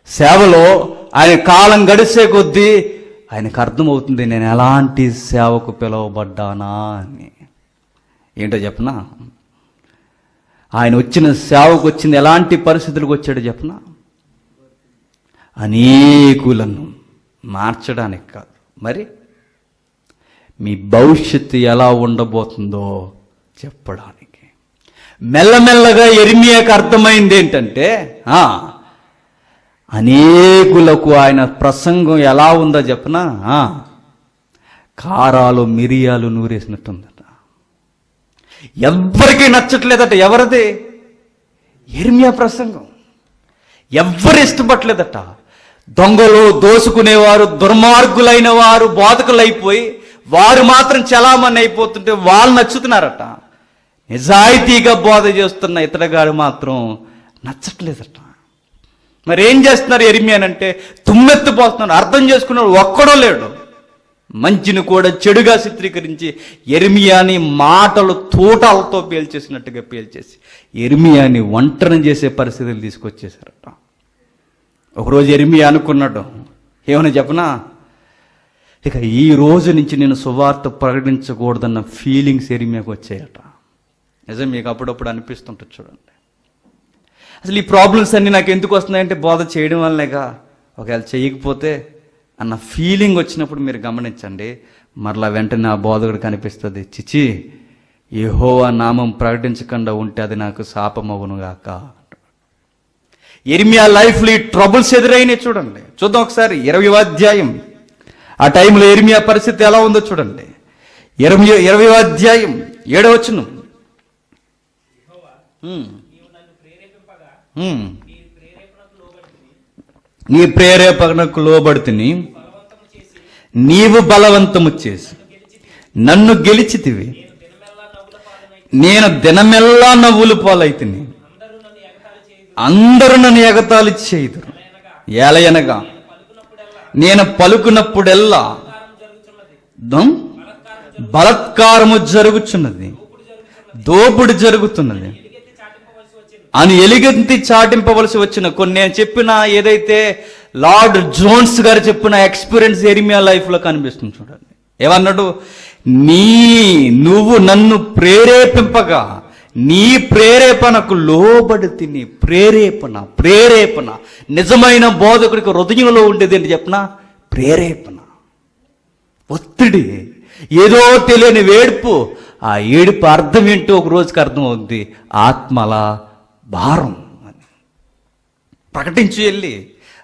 సేవలో ఆయన కాలం గడిచే కొద్దీ ఆయనకు అర్థమవుతుంది, నేను ఎలాంటి సేవకు పిలువబడ్డానా అని. ఏంటో చెప్పనా? ఆయన వచ్చిన సేవకు వచ్చింది ఎలాంటి పరిస్థితులకు వచ్చాడో చెప్పనా? అనేకులను మార్చడానికి కాదు, మరి మీ భవిష్యత్తు ఎలా ఉండబోతుందో చెప్పడానికి. మెల్లమెల్లగా ఇర్మియాకు అర్థమైంది ఏంటంటే, అనేకులకు ఆయన ప్రసంగం ఎలా ఉందో చెప్పనా? కారాలు మిరియాలు నూరేసినట్టుందట. ఎవ్వరికీ నచ్చట్లేదట. ఎవరిది? ఇర్మియా ప్రసంగం. ఎవ్వరు ఇష్టపడలేదట. దొంగలు, దోసుకునేవారు, దుర్మార్గులైన వారు బోధకులైపోయి వారు మాత్రం చలామణి అయిపోతుంటే వాళ్ళు నచ్చుతున్నారట. నిజాయితీగా బోధ చేస్తున్న ఇతరగాడు మాత్రం నచ్చట్లేదట. మరి ఏం చేస్తున్నారు ఎరిమియానంటే తుమ్మెత్తిపోతున్నారు. అర్థం చేసుకున్నాడు ఒక్కడో లేడు. మంచిని కూడా చెడుగా చిత్రీకరించి ఎరిమియాని మాటలు తూటాలతో పేల్చేసినట్టుగా పేల్చేసి ఎరిమియాని ఒంటరిని చేసే పరిస్థితులు తీసుకొచ్చేసారట. ఒకరోజు ఎరిమియా అనుకున్నాడు, ఏమని చెప్పనా, ఇక ఈ రోజు నుంచి నేను సువార్త ప్రకటించకూడదన్న ఫీలింగ్స్ ఎరిమియాకు వచ్చాయట. నిజం, మీకు అప్పుడప్పుడు అనిపిస్తుంటుంది చూడండి. అసలు ఈ ప్రాబ్లమ్స్ అన్నీ నాకు ఎందుకు వస్తున్నాయంటే బోధ చేయడం వల్లనేగా, ఒకవేళ చేయకపోతే అన్న ఫీలింగ్ వచ్చినప్పుడు మీరు గమనించండి, మరలా వెంటనే ఆ బోధకుడు కనిపిస్తుంది, చిచి యెహోవా నామం ప్రకటించకుండా ఉంటే అది నాకు శాపమవునుగాక. ఎరిమియా లైఫ్లో ఈ ట్రబుల్స్ ఎదురైనాయి చూడండి. చూద్దాం ఒకసారి 20వ అధ్యాయం. ఆ టైంలో ఎరిమియా పరిస్థితి ఎలా ఉందో చూడండి. 20వ అధ్యాయం 7వ వచనం. నీ ప్రేరేపణకు లోబడితిని, నీవు బలవంతము చేసి నన్ను గెలిచితివి. నేను దినమెల్లా నవ్వులు పాలైతిని, అందరూ నన్ను ఎగతాళి చేయుదురు. ఏలయనగా నేను పలుకున్నప్పుడెల్లా బలత్కారము జరుగుచున్నది, దోపుడు జరుగుతున్నది అని ఎలుగెత్తి చాటింపవలసి వచ్చిన కొన్ని నేను చెప్పిన ఏదైతే లార్డ్ జోన్స్ గారు చెప్పిన ఎక్స్పీరియన్స్ ఎరిమియా లైఫ్లో కనిపిస్తుంది చూడండి. ఏమన్నాడు, నువ్వు నన్ను ప్రేరేపింపగా నీ ప్రేరేపణకు లోబడి తిని. ప్రేరేపణ నిజమైన బోధకుడికి హృదయంలో ఉండేది ఏంటి చెప్పనా, ప్రేరేపణ. ఒత్తిడి, ఏదో తెలియని వేడుపు. ఆ ఏడుపు అర్థం ఏంటో ఒక రోజుకి అర్థం అవుద్ది, ఆత్మల భారం అని. ప్రకటించి వెళ్ళి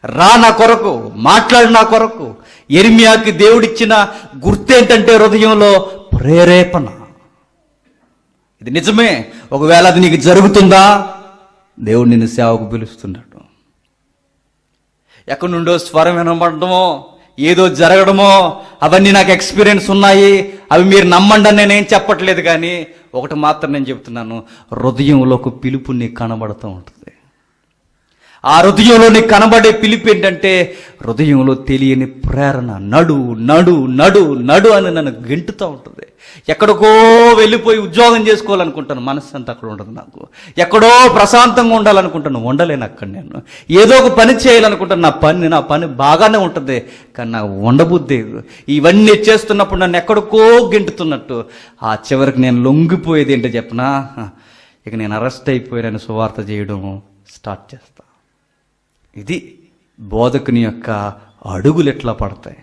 రా నా కొరకు, మాట్లాడు నా కొరకు. ఎరిమియాకి దేవుడిచ్చిన గుర్తేంటంటే హృదయంలో ప్రేరేపణ. ఇది నిజమే, ఒకవేళ అది నీకు జరుగుతుందా, దేవుడు నిన్ను సేవకు పిలుస్తున్నాడు. ఎక్కడి నుండో స్వరం వినబడటమో ఏదో జరగడమో అవన్నీ నాకు ఎక్స్పీరియన్స్ ఉన్నాయి, అవి మీరు నమ్మండి అని నేనేం చెప్పట్లేదు. కానీ ఒకటి మాత్రం నేను చెప్తున్నాను, హృదయంలో ఒక పిలుపు నీకు కనబడుతూ ఉంటుంది. ఆ హృదయంలో నీకు కనబడే పిలుపు ఏంటంటే హృదయంలో తెలియని ప్రేరణ. నడు నడు నడు నడు అని నన్ను గెంటుతూ ఉంటుంది. ఎక్కడికో వెళ్ళిపోయి ఉద్యోగం చేసుకోవాలనుకుంటాను, మనసు అంతా అక్కడ ఉండదు నాకు. ఎక్కడో ప్రశాంతంగా ఉండాలనుకుంటాను, ఉండలేను అక్కడ. నేను ఏదో ఒక పని చేయాలనుకుంటాను, నా పని బాగానే ఉంటుంది, కానీ నాకు ఉండబుద్ధి. ఇవన్నీ చేస్తున్నప్పుడు నన్ను ఎక్కడికో గెంటుతున్నట్టు ఆ చివరికి నేను లొంగిపోయేది ఏంటో చెప్పనా, ఇక నేను అరెస్ట్ అయిపోయానని సువార్త చేయడం స్టార్ట్ చేస్తా. ఇది బోధకుని యొక్క అడుగులు ఎట్లా పడతాయి.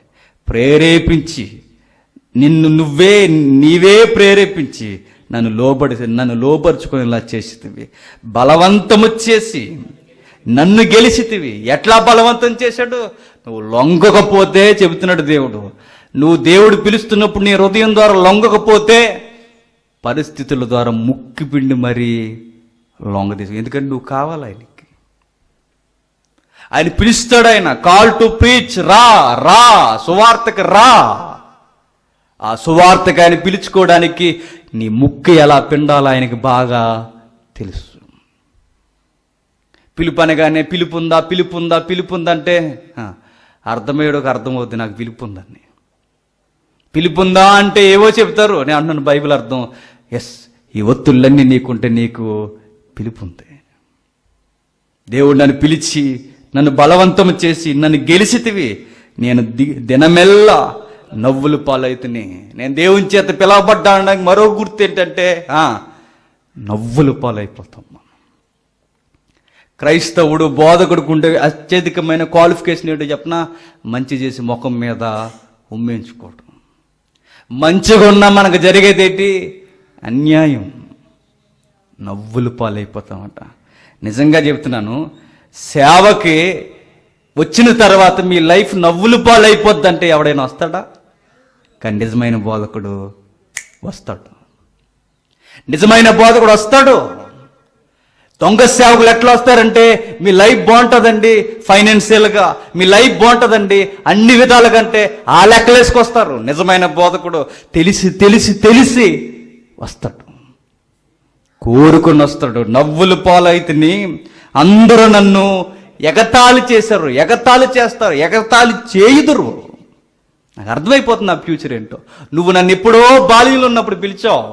ప్రేరేపించి నీవే ప్రేరేపించి నన్ను లోపరుచుకునేలా చేసితివి. బలవంతము చేసి నన్ను గెలిచితివి. ఎట్లా బలవంతం చేశాడు, నువ్వు లొంగకపోతే చెబుతున్నాడు దేవుడు. నువ్వు దేవుడు పిలుస్తున్నప్పుడు నీ హృదయం ద్వారా లొంగకపోతే పరిస్థితుల ద్వారా ముక్కిపిండి మరీ లొంగ తీసుకు. ఎందుకంటే నువ్వు కావాలి ఆయనకి. ఆయన పిలుస్తాడు, ఆయన కాల్ టు ప్రీచ్, రా సువార్తకు రా. ఆ సువార్తకు ఆయన పిలుచుకోవడానికి నీ ముక్కు ఎలా పిండాలో ఆయనకి బాగా తెలుసు. పిలుపు అనగానే పిలుపుందంటే అర్థమయ్యేడోకి అర్థమవుద్ది నాకు పిలుపుందని. పిలుపుందా అంటే ఏవో చెప్తారు, నేను అంటున్నాను బైబిల్ అర్థం, ఎస్ ఈ ఒత్తుళ్ళన్నీ నీకుంటే నీకు పిలుపుంది. దేవుడు నన్ను పిలిచి నన్ను బలవంతం చేసి నన్ను గెలిచితివి. నేను దినమెల్లా నవ్వులు పాలైతుని. నేను దేవుని చేత పిలవబడ్డానికి మరో గుర్తు ఏంటంటే నవ్వులు పాలైపోతాం. క్రైస్తవుడు బోధకుడికి ఉండే అత్యధికమైన క్వాలిఫికేషన్ ఏంటో చెప్పనా, మంచి చేసి ముఖం మీద ఉమ్మేయించుకోవడం. మంచిగా ఉన్నా మనకు జరిగేది ఏంటి, అన్యాయం, నవ్వులు పాలైపోతామట. నిజంగా చెప్తున్నాను, సేవకి వచ్చిన తర్వాత మీ లైఫ్ నవ్వులు పాలైపోద్దంటే ఎవడైనా వస్తాడా? కానీ నిజమైన బోధకుడు వస్తాడు. నిజమైన బోధకుడు వస్తాడు. దొంగ సేవకులు ఎట్లా వస్తారంటే మీ లైఫ్ బాగుంటుందండి, ఫైనాన్షియల్గా మీ లైఫ్ బాగుంటుందండి, అన్ని విధాలుగా కంటే ఆ లెక్కలేసుకొస్తారు. నిజమైన బోధకుడు తెలిసి తెలిసి తెలిసి వస్తాడు, కోరుకుని వస్తాడు. నవ్వులు పాలైతిని, అందరూ నన్ను ఎగతాళి చేశారు, ఎగతాళి చేస్తారు, ఎగతాళి చేయుదురు. నాకు అర్థమైపోతుంది నా ఫ్యూచర్ ఏంటో. నువ్వు నన్ను ఎప్పుడో బాల్యంలో ఉన్నప్పుడు పిలిచావు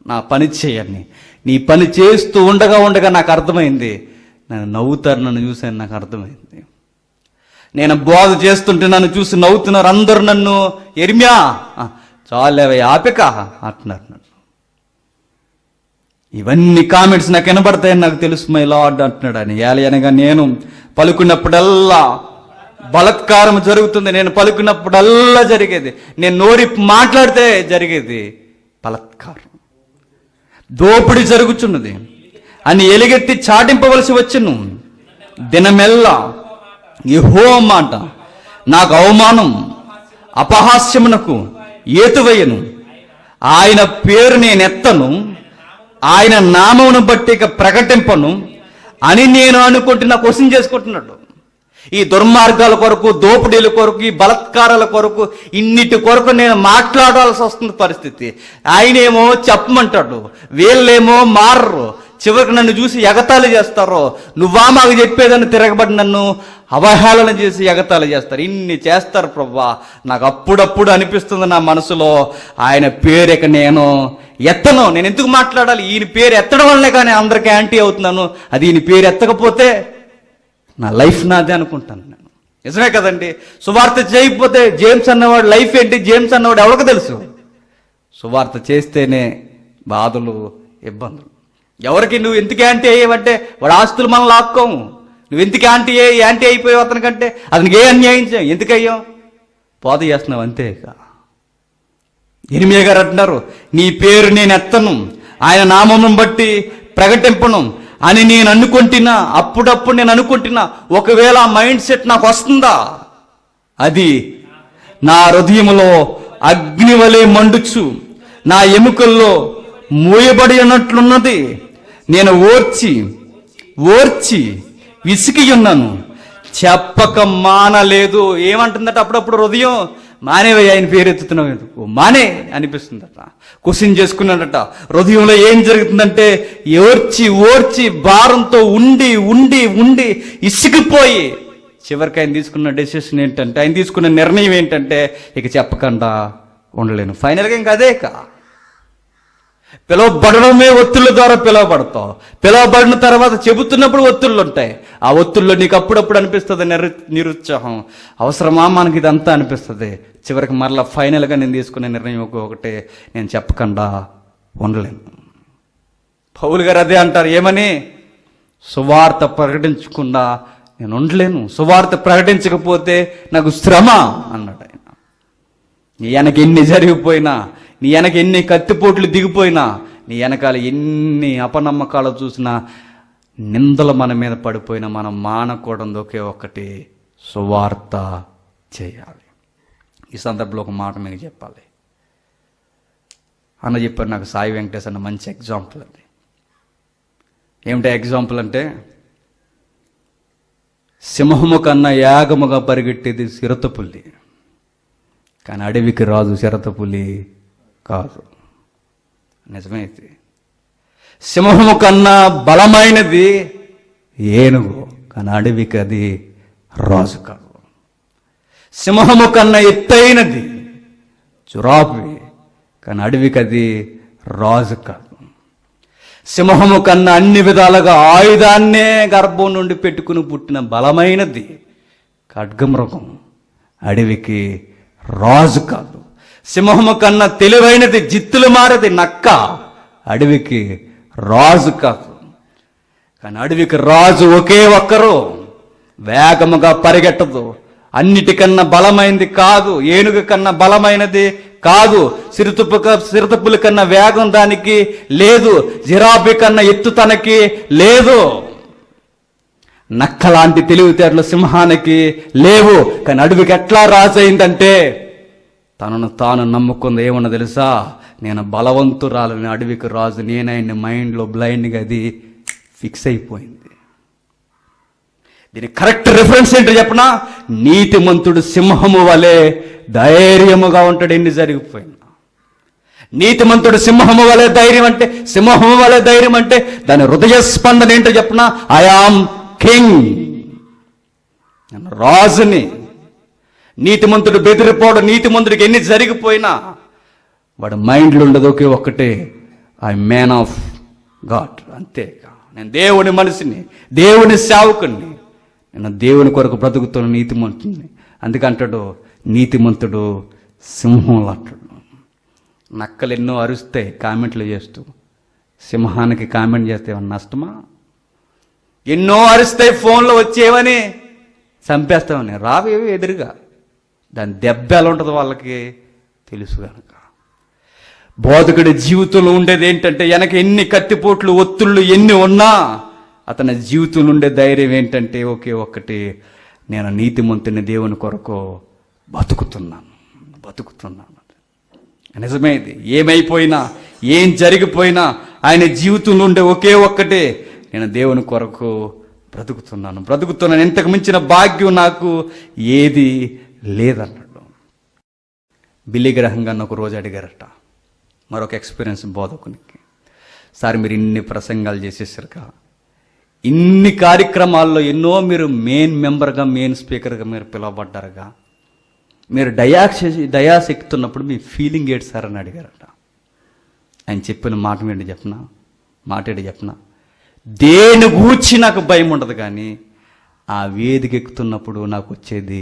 నా పని చేయని. నీ పని చేస్తూ ఉండగా ఉండగా నాకు అర్థమైంది, నన్ను నవ్వుతారు, నన్ను చూసాను, నాకు అర్థమైంది. నేను బోధ చేస్తుంటే నన్ను చూసి నవ్వుతున్నారు అందరూ. నన్ను ఎరిమ్యా చాలేవే ఆపిక అంటున్నారు నన్ను. ఇవన్నీ కామెంట్స్ నాకు వినబడతాయని నాకు తెలుసు మై లార్డ్ అంటున్నాడు అని. అనగా నేను పలుకున్నప్పుడల్లా బలత్కారం జరుగుతుంది, నేను పలుకున్నప్పుడల్లా జరిగేది, నేను నోరి మాట్లాడితే జరిగేది బలత్కారం, దోపిడి జరుగుతున్నది అని ఎలుగెత్తి చాటింపవలసి వచ్చును. దినమెల్లా యెహోవా మాట నాకు అవమానం అపహాస్యమునకు ఏతువయ్యను. ఆయన పేరు నేనెత్తను, ఆయన నామమును బట్టి ఇక ప్రకటింపను అని నేను అనుకుంటున్నా. క్వశ్చన్ చేసుకుంటున్నాడు. ఈ దుర్మార్గాల కొరకు, దోపిడీల కొరకు, ఈ బలత్కారాల కొరకు, ఇన్నిటి కొరకు నేను మాట్లాడాల్సి వస్తుంది పరిస్థితి. ఆయనేమో చెప్పమంటాడు, వీళ్ళేమో మారరు, చివరికి నన్ను చూసి ఎగతాళి చేస్తారు. నువ్వా మాకు చెప్పేదని తిరగబడి నన్ను అవహేళన చేసి ఎగతాళి చేస్తారు. ఇన్ని చేస్తారు ప్రభువా. నాకు అప్పుడప్పుడు అనిపిస్తుంది నా మనసులో, ఆయన పేరు ఇక నేను ఎత్తను. నేను ఎందుకు మాట్లాడాలి? ఈయన పేరు ఎత్తడం వల్లే కానీ అందరికీ యాంటీ అవుతున్నాను. అది ఈయన పేరు ఎత్తకపోతే నా లైఫ్ నాదే అనుకుంటాను నేను. నిజమే కదండి. సువార్త చేయకపోతే జేమ్స్ అన్నవాడు లైఫ్ ఏంటి, జేమ్స్ అన్నవాడు ఎవరికి తెలుసు? సువార్త చేస్తేనే బాధలు, ఇబ్బందులు. ఎవరికి నువ్వు ఎందుకు యాంటీ అయ్యేవంటే వాడు ఆస్తులు మనం లాక్కోము. నువ్వు ఎందుకు యాంటీ అయిపోయావు అతనికంటే అతనికి ఏ అన్యాయం చేయం, ఎందుకు అయ్యావు? పోత చేస్తున్నావు అంతేక. ఇర్మియా గారు అంటున్నారు, నీ పేరు నేను ఎత్తను, ఆయన నామమును బట్టి ప్రకటింపను అని నేను అనుకుంటున్నా. అప్పుడప్పుడు నేను అనుకుంటున్నా, ఒకవేళ ఆ మైండ్ సెట్ నాకు వస్తుందా, అది నా హృదయంలో అగ్ని వలె మండుచు నా ఎముకల్లో మూయబడి ఉన్నట్లున్నది. నేను ఓర్చి విసిగి ఉన్నాను, చెప్పక మానలేదు. ఏమంటుందట అప్పుడప్పుడు హృదయం, మానేవయ్య ఆయన పేరు ఎత్తుతున్నావు ఎందుకు, మానే అనిపిస్తుందట. క్వశ్చన్ చేసుకున్నాడట హృదయంలో ఏం జరుగుతుందంటే, ఓర్చి భారంతో ఉండి ఉండి ఉండి ఇసిగిపోయి చివరికి ఆయన తీసుకున్న డెసిషన్ ఏంటంటే, ఆయన తీసుకున్న నిర్ణయం ఏంటంటే, ఇక చెప్పకుండా ఉండలేను. ఫైనల్గా ఇంకా అదే పిలువబడడమే ఒత్తిళ్ళ ద్వారా పిలువబడతావు. పిలువబడిన తర్వాత చెబుతున్నప్పుడు ఒత్తిళ్ళు ఉంటాయి. ఆ ఒత్తిళ్ళు నీకు అప్పుడప్పుడు అనిపిస్తుంది నిరుత్సాహం, అవసరమా మనకి ఇదంతా అనిపిస్తుంది. చివరికి మరలా ఫైనల్గా నేను తీసుకునే నిర్ణయం ఒకటే, నేను చెప్పకుండా ఉండలేను. పౌలు గారు అదే అంటారు, ఏమని? సువార్త ప్రకటించకుండా నేను ఉండలేను, సువార్త ప్రకటించకపోతే నాకు శ్రమ అన్నాడు ఆయన. నీ వెనక ఎన్ని జరిగిపోయినా, నీ వెనక ఎన్ని కత్తిపోట్లు దిగిపోయినా, నీ వెనకాల ఎన్ని అపనమ్మకాలు చూసినా, నిందలు మన మీద పడిపోయినా, మనం మానకూడదు ఒకే ఒక్కటి, సువార్త చేయాలి. ఈ సందర్భంలో ఒక మాట మీకు చెప్పాలి. అన్న చెప్పారు నాకు సాయి వెంకటేష్ అన్న మంచి ఎగ్జాంపుల్ అది. ఏమిటా ఎగ్జాంపుల్ అంటే, సింహము కన్నా యాగముగా పరిగెట్టేది చిరుతపులి, కానీ అడవికి రాజు చిరుతపులి కాదు. నిజమైతే సింహము కన్నా బలమైనది ఏనుగు, కానీ అడవికి అది రాజు కాదు. సింహము కన్నా ఎత్తైనది జిరాఫీ, కానీ అడవికి అది రాజు కాదు. సింహము కన్నా అన్ని విధాలుగా ఆయుధాన్నే గర్భం నుండి పెట్టుకుని పుట్టిన బలమైనది ఖడ్గమృగం, అడవికి రాజు కాదు. సింహము కన్నా తెలివైనది జిత్తులు మారేది నక్క, అడవికి రాజు కాదు. కానీ అడవికి రాజు ఒకే ఒక్కరు, వేగముగా పరిగెట్టదు, అన్నిటికన్నా బలమైనది కాదు, ఏనుగు కన్నా బలమైనది కాదు, చిరుతపులి కన్నా వేగం దానికి లేదు, జిరాఫీ కన్నా ఎత్తు తనకి లేదు, నక్క లాంటి తెలివితేటలు సింహానికి లేవు. కానీ అడవికి ఎట్లా రాజు అయిందంటే, తనను తాను నమ్ముకుంది ఏమన్నా తెలుసా, నేను బలవంతురాలని, అడవికి రాజు నేనైనా మైండ్లో బ్లైండ్గా అది ఫిక్స్ అయిపోయింది. దీని కరెక్ట్ రిఫరెన్స్ ఏంటో చెప్పనా? నీతిమంతుడు సింహము వలె ధైర్యముగా ఉంటాడు ఎన్ని జరిగిపోయినా. నీతిమంతుడు సింహము వలె ధైర్యం అంటే, సింహము వలె ధైర్యం అంటే దాని హృదయ స్పందన ఏంటో చెప్పనా? ఐ ఆమ్ కింగ్, నేను రాజుని. నీతిమంతుడు బెదిరిపోవడం, నీతిమంతుడికి ఎన్ని జరిగిపోయినా వాడు మైండ్లో ఉండదు ఒకే ఒక్కటే, ఐ మ్యాన్ ఆఫ్ గాడ్. అంతే, నేను దేవుని మనిషిని, దేవుని సేవకుని, నేను దేవుని కొరకు బ్రతుకుతున్న నీతిమంతుని. అందుకంటాడు నీతిమంతుడు సింహంలో అంటాడు. నక్కలు ఎన్నో అరుస్తాయి కామెంట్లు చేస్తూ, సింహానికి కామెంట్ చేస్తే ఏమన్నా నష్టమా? ఎన్నో అరుస్తాయి ఫోన్లో వచ్చేవని, చంపేస్తామని, రావేవి ఎదురుగా. దాని దెబ్బ ఎలా ఉంటుందో వాళ్ళకి తెలుసు కనుక. బోధకుడి జీవితంలో ఉండేది ఏంటంటే, వెనక ఎన్ని కత్తిపోట్లు ఒత్తుళ్ళు ఎన్ని ఉన్నా అతని జీవితంలో ఉండే ధైర్యం ఏంటంటే ఒకే ఒక్కటి, నేను నీతిమంతుని దేవుని కొరకు బతుకుతున్నాను. నిజమే ఇది. ఏమైపోయినా, ఏం జరిగిపోయినా ఆయన జీవితంలో ఉండే ఒకే ఒక్కటే, నేను దేవుని కొరకు బ్రతుకుతున్నాను. ఇంతకు మించిన భాగ్యం నాకు ఏది లేదన్నాడు. బిల్లీ గ్రహం గారిని ఒక రోజు అడిగారట, మరొక ఎక్స్పీరియన్స్ బోధకునికి. సార్, మీరు ఇన్ని ప్రసంగాలు చేసేసారుగా, ఇన్ని కార్యక్రమాల్లో ఎన్నో మీరు మెయిన్ మెంబర్గా, మెయిన్ స్పీకర్గా మీరు పిలువబడ్డారుగా, మీరు డయాస్ ఎక్కుతున్నప్పుడు మీ ఫీలింగ్ ఏంటి సార్ అని అడిగారట. ఆయన చెప్పిన మాట ఏంటి చెప్పనా? దేని గూర్చి నాకు భయం ఉండదు, కానీ ఆ వేదిక ఎక్కుతున్నప్పుడు నాకు వచ్చేది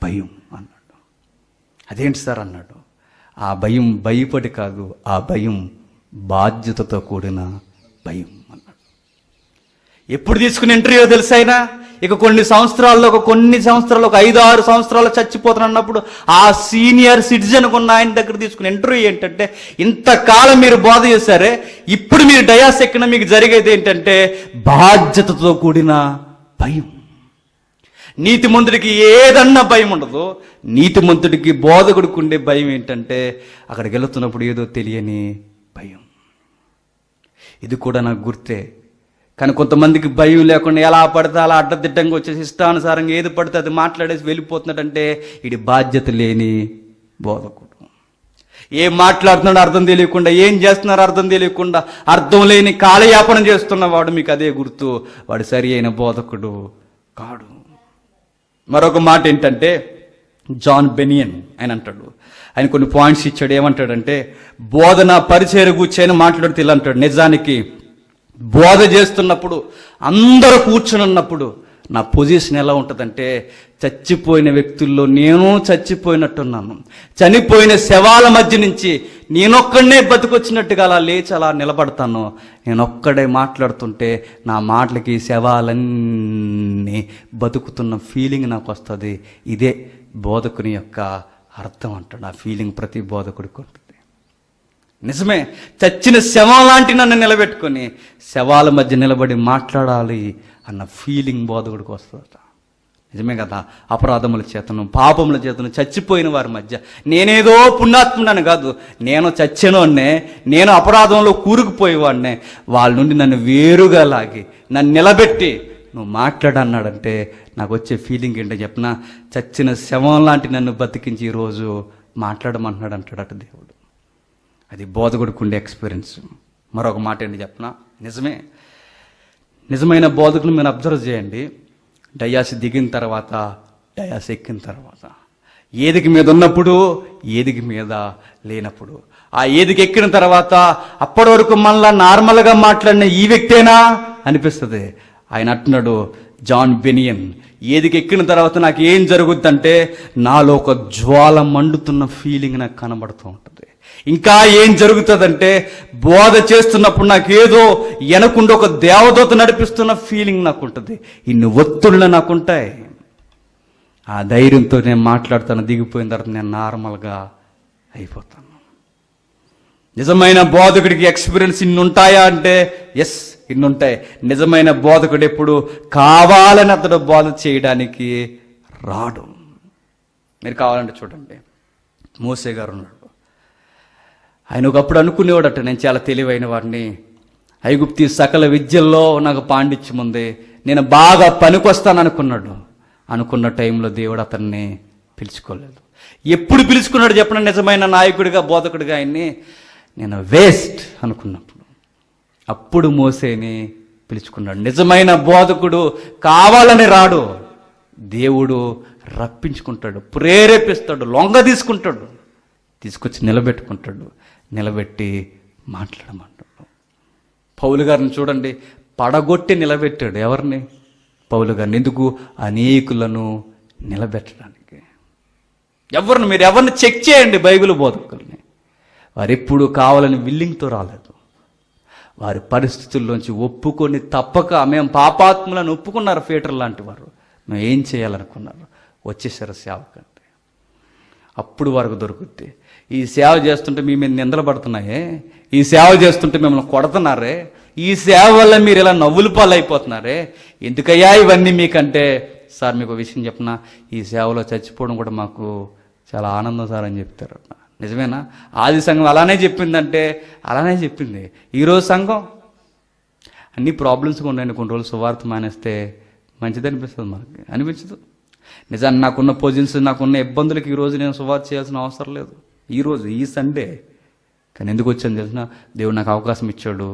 భయం అన్నాడు. అదేంటి సార్ అన్నాడు. ఆ భయం భయపడి కాదు, ఆ భయం బాధ్యతతో కూడిన భయం అన్నాడు. ఎప్పుడు తీసుకున్న ఇంటర్వ్యూ తెలుసు ఆయన? ఇక కొన్ని సంవత్సరాల్లో ఒక 5-6 సంవత్సరాలు చచ్చిపోతున్నప్పుడు ఆ సీనియర్ సిటిజన్ ఉన్న ఆయన దగ్గర తీసుకున్న ఇంటర్వ్యూ ఏంటంటే, ఇంతకాలం మీరు బోధ చేశారే, ఇప్పుడు మీరు డయాస్ ఎక్కిన మీకు జరిగేది ఏంటంటే బాధ్యతతో కూడిన భయం. నీతిమంతుడికి ఏదన్నా భయం ఉండదు, నీతిమంతుడికి బోధకుడికి ఉండే భయం ఏంటంటే అక్కడికి వెళుతున్నప్పుడు ఏదో తెలియని భయం. ఇది కూడా నాకు గుర్తే. కానీ కొంతమందికి భయం లేకుండా ఎలా పడితే అలా అడ్డదిడ్డంగా వచ్చేసి ఇష్టానుసారంగా ఏది పడితే అది మాట్లాడేసి వెళ్ళిపోతున్నాడంటే ఇది బాధ్యత లేని బోధకుడు. ఏం మాట్లాడుతున్నాడో అర్థం తెలియకుండా, ఏం చేస్తున్నారో అర్థం తెలియకుండా, అర్థం లేని కాలయాపన చేస్తున్నవాడు మీకు అదే గుర్తు, వాడు సరి అయిన బోధకుడు కాడు. మరొక మాట ఏంటంటే, జాన్ బెనియన్ ఆయన అంటాడు, ఆయన కొన్ని పాయింట్స్ ఇచ్చాడు. ఏమంటాడంటే, బోధన పరిచయ కూర్చొని మాట్లాడుతూ ఇలా అంటాడు, నిజానికి బోధ చేస్తున్నప్పుడు అందరూ కూర్చుని ఉన్నప్పుడు నా పొజిషన్ ఎలా ఉంటుందంటే, చచ్చిపోయిన వ్యక్తుల్లో నేను చచ్చిపోయినట్టున్నాను. చనిపోయిన శవాల మధ్య నుంచి నేనొక్కడనే బతికొచ్చినట్టుగా అలా లేచి అలా నిలబడతాను. నేనొక్కడే మాట్లాడుతుంటే నా మాటలకి శవాలన్నీ బతుకుతున్న ఫీలింగ్ నాకు వస్తుంది. ఇదే బోధకుని యొక్క అర్థం అంటాడు. ఆ ఫీలింగ్ ప్రతి బోధకుడికి ఉంటుంది. నిజమే, చచ్చిన శవం లాంటి నన్ను నిలబెట్టుకొని శవాల మధ్య నిలబడి మాట్లాడాలి అన్న ఫీలింగ్ బోధకుడికి వస్తుందట. నిజమే కదా. అపరాధముల చేతను, పాపముల చేతను చచ్చిపోయిన వారి మధ్య నేనేదో పుణ్యాత్ముడని కాదు, నేను చచ్చినోడ్నే, నేను అపరాధంలో కూరుకుపోయేవాడినే, వాళ్ళ నుండి నన్ను వేరుగా లాగి నన్ను నిలబెట్టి నువ్వు మాట్లాడన్నాడంటే నాకు వచ్చే ఫీలింగ్ ఏంటో చెప్పిన, చచ్చిన శవం లాంటి నన్ను బతికించి ఈరోజు మాట్లాడమంటున్నాడు అంటాడట దేవుడు. అది బోధకుడికి ఉండే ఎక్స్పీరియన్స్. మరొక మాట ఏంటి చెప్పనా, నిజమైన బోధకులు మీరు అబ్జర్వ్ చేయండి. డయాస్ దిగిన తర్వాత, డయాస్ ఎక్కిన తర్వాత, ఏదికి మీద ఉన్నప్పుడు, ఏదికి మీద లేనప్పుడు, ఆ ఏదికి ఎక్కిన తర్వాత అప్పటి వరకు మళ్ళా నార్మల్గా మాట్లాడిన ఈ వ్యక్తేనా అనిపిస్తుంది. ఆయన అంటున్నాడు, జాన్ బెనియన్, ఏదికి ఎక్కిన తర్వాత నాకు ఏం జరుగుద్దంటే నాలో ఒక జ్వాల మండుతున్న ఫీలింగ్ నాకు కనబడుతూ ఉంటుంది. ఇంకా ఏం జరుగుతుందంటే బోధ చేస్తున్నప్పుడు నాకేదో వెనకుండా ఒక దేవదూత నడిపిస్తున్న ఫీలింగ్ నాకు ఉంటుంది. ఇన్ని ఒత్తుళ్ళు నాకుంటాయి. ఆ ధైర్యంతో నేను మాట్లాడుతాను. దిగిపోయిన తర్వాత నేను నార్మల్గా అయిపోతాను. నిజమైన బోధకుడికి ఎక్స్పీరియన్స్ ఇన్ని ఉంటాయా అంటే ఎస్, ఇన్ని ఉంటాయి. నిజమైన బోధకుడు ఎప్పుడు కావాలని అతడు బోధ చేయడానికి రాడు. మీరు కావాలంటే చూడండి, మోసే గారు ఉన్నాడు. ఆయన ఒకప్పుడు అనుకునేవాడట, నేను చాలా తెలివైన వాడిని, ఐగుప్తి సకల విద్యల్లో నాకు పాండిత్యం ఉంది, నేను బాగా పనికొస్తాను అనుకున్న టైంలో దేవుడు అతన్ని పిలుచుకోలేదు. ఎప్పుడు పిలుచుకున్నాడు చెప్పిన నిజమైన నాయకుడిగా బోధకుడిగా ఆయన్ని? నేను వేస్ట్ అనుకున్నప్పుడు అప్పుడు మోసేని పిలుచుకున్నాడు. నిజమైన బోధకుడు కావాలని రాడు, దేవుడు రప్పించుకుంటాడు, ప్రేరేపిస్తాడు, లొంగ తీసుకుంటాడు, తీసుకొచ్చి నిలబెట్టుకుంటాడు, నిలబెట్టి మాట్లాడమంటాడు. పౌలు గారిని చూడండి, పడగొట్టి నిలబెట్టాడు. ఎవరిని? పౌలు గారిని. ఎందుకు? అనేకులను నిలబెట్టడానికి. మీరు ఎవరిని చెక్ చేయండి, బైబిల్ బోధకుల్ని, వారు ఎప్పుడు కావాలని విల్లింగ్తో రాలేదు. వారి పరిస్థితుల్లోంచి ఒప్పుకొని తప్పక మేము పాపాత్ములను ఒప్పుకున్నారు. పీటర్ లాంటి వారు మేము ఏం చేయాలనుకున్నారు, వచ్చేసారు సేవకంటే. అప్పుడు వారికి దొరుకుద్ది. ఈ సేవ చేస్తుంటే మీ మీద నిందలు పడుతున్నాయే, ఈ సేవ చేస్తుంటే మిమ్మల్ని కొడుతున్నారే, ఈ సేవ వల్ల మీరు ఇలా నవ్వులు పాలైపోతున్నారే, ఎందుకయ్యా ఇవన్నీ మీకంటే? సార్ మీకు ఒక విషయం చెప్పిన, ఈ సేవలో చచ్చిపోవడం కూడా మాకు చాలా ఆనందం సార్ అని చెప్తారు. నిజమేనా? ఆది సంఘం అలానే చెప్పిందంటే అలానే చెప్పింది. ఈరోజు సంఘం అన్ని ప్రాబ్లమ్స్గా ఉన్నాయండి. కొన్ని రోజులు సువార్త మానేస్తే మంచిది అనిపిస్తుంది, మనకి అనిపించదు. నిజాన్ని నాకున్న పొజిషన్స్, నాకున్న ఇబ్బందులకి ఈరోజు నేను సువార్త చేయాల్సిన అవసరం లేదు. ఈరోజు ఈ సండే కానీ ఎందుకు వచ్చాను తెలిసిన? దేవుడు నాకు అవకాశం ఇచ్చాడు,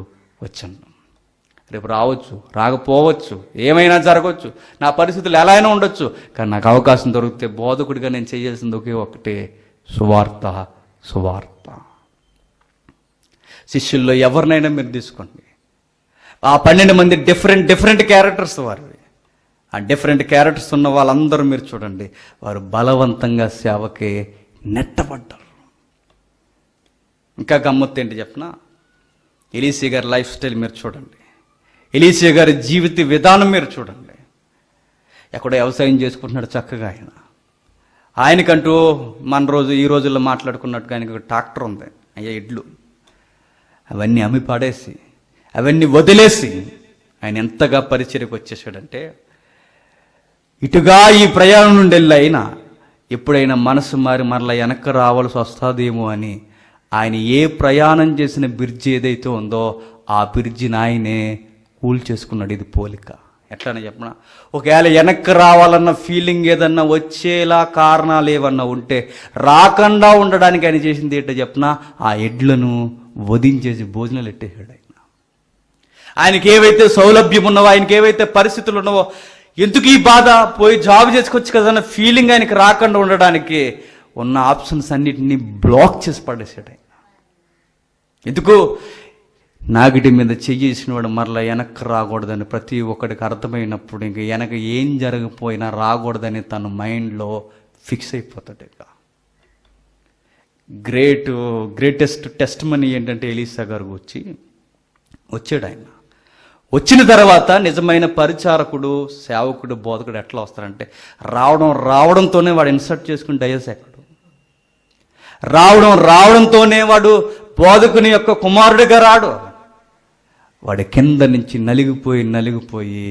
వచ్చాను. రేపు రావచ్చు, రాకపోవచ్చు, ఏమైనా జరగవచ్చు, నా పరిస్థితులు ఎలా అయినా ఉండొచ్చు, కానీ నాకు అవకాశం దొరికితే బోధకుడిగా నేను చేయాల్సింది ఒకే ఒకటే, సువార్త. శిష్యుల్లో ఎవరినైనా మీరు తీసుకోండి, ఆ 12 మంది డిఫరెంట్ క్యారెక్టర్స్ వారివి. ఆ డిఫరెంట్ క్యారెక్టర్స్ ఉన్న వాళ్ళందరూ మీరు చూడండి, వారు బలవంతంగా సేవకే నెట్టబడ్డారు. ఇంకా గమ్మత్తు ఏంటి చెప్పనా? ఎలీషా గారి లైఫ్ స్టైల్ మీరు చూడండి, ఎలీషా గారి జీవిత విధానం మీరు చూడండి. ఎక్కడో వ్యవసాయం చేసుకుంటున్నాడు చక్కగా ఆయనకంటూ ఈ రోజుల్లో మాట్లాడుకున్నట్టుగా ఆయనకు ట్రాక్టర్ ఉంది, అయ్యా ఎడ్లు, అవన్నీ అమ్మి పాడేసి అవన్నీ వదిలేసి ఆయన ఎంతగా పరిచర్యకు వచ్చేసాడంటే, ఇటుగా ఈ ప్రయాణం నుండి వెళ్ళి అయినా ఎప్పుడైనా మనసు మారి మరలా వెనక్కి రావాల్సి వస్తుందేమో అని ఆయన ఏ ప్రయాణం చేసిన బ్రిడ్జి ఏదైతే ఉందో ఆ బ్రిడ్జిని ఆయనే కూల్చేసుకున్నాడు. ఇది పోలిక. ఎట్లనే చెప్పనా? ఒకవేళ వెనక్కి రావాలన్న ఫీలింగ్ ఏదన్నా వచ్చేలా కారణాలు ఏమన్నా ఉంటే రాకుండా ఉండడానికి ఆయన చేసింది ఏంటో చెప్పనా? ఆ ఎడ్లను వధించేసి భోజనాలు ఎట్టేసాడు. ఆయనకి ఏవైతే సౌలభ్యం ఉన్నావో, ఆయనకి ఏవైతే పరిస్థితులు ఉన్నావో, ఎందుకు ఈ బాధ, పోయి జాబ్ చేసుకోవచ్చు కదా అన్న ఫీలింగ్ ఆయనకి రాకుండా ఉండడానికి ఉన్న ఆప్షన్స్ అన్నిటినీ బ్లాక్ చేసి పడేసాడు ఆయన. ఎందుకు? నాగిటి మీద చెయ్యేసిన వాడు మరలా వెనక్కి రాకూడదని ప్రతి ఒక్కడికి అర్థమైనప్పుడు ఇంక వెనక ఏం జరగపోయినా రాకూడదని తన మైండ్లో ఫిక్స్ అయిపోతాడు. ఇక గ్రేటెస్ట్ టెస్ట్ మనీ ఏంటంటే ఎలీషా గారు వచ్చాడు. ఆయన వచ్చిన తర్వాత నిజమైన పరిచారకుడు, సేవకుడు, బోధకుడు ఎట్లా వస్తారంటే రావడంతోనే వాడు ఇన్సర్ట్ చేసుకుని డయస్ ఎక్కడు. రావడంతోనే వాడు బోధకుని యొక్క కుమారుడిగా రాడు. వాడి కింద నుంచి నలిగిపోయి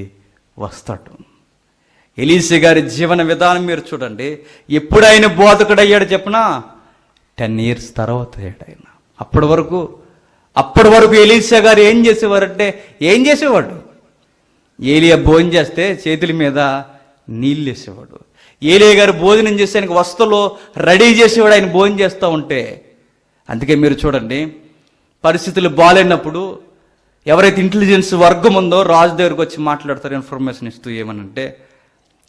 వస్తాడు. ఎలీషా గారి జీవన విధానం మీరు చూడండి. ఎప్పుడు ఆయన బోధకుడు అయ్యాడు చెప్పనా? 10 years తర్వాత అయ్యాడు ఆయన. అప్పటి వరకు ఎలీషా గారు ఏం చేసేవాడు? ఏలియా భోజనం చేస్తే చేతుల మీద నీళ్ళు వేసేవాడు. ఏలియా గారు భోజనం చేసి ఆయనకు వస్తువులో రెడీ చేసేవాడు, ఆయన భోజనం చేస్తూ ఉంటే. అందుకే మీరు చూడండి, పరిస్థితులు బాగాలేనప్పుడు ఎవరైతే ఇంటెలిజెన్స్ వర్గం ఉందో రాజు దగ్గరకు వచ్చి మాట్లాడతారు, ఇన్ఫర్మేషన్ ఇస్తూ. ఏమనంటే,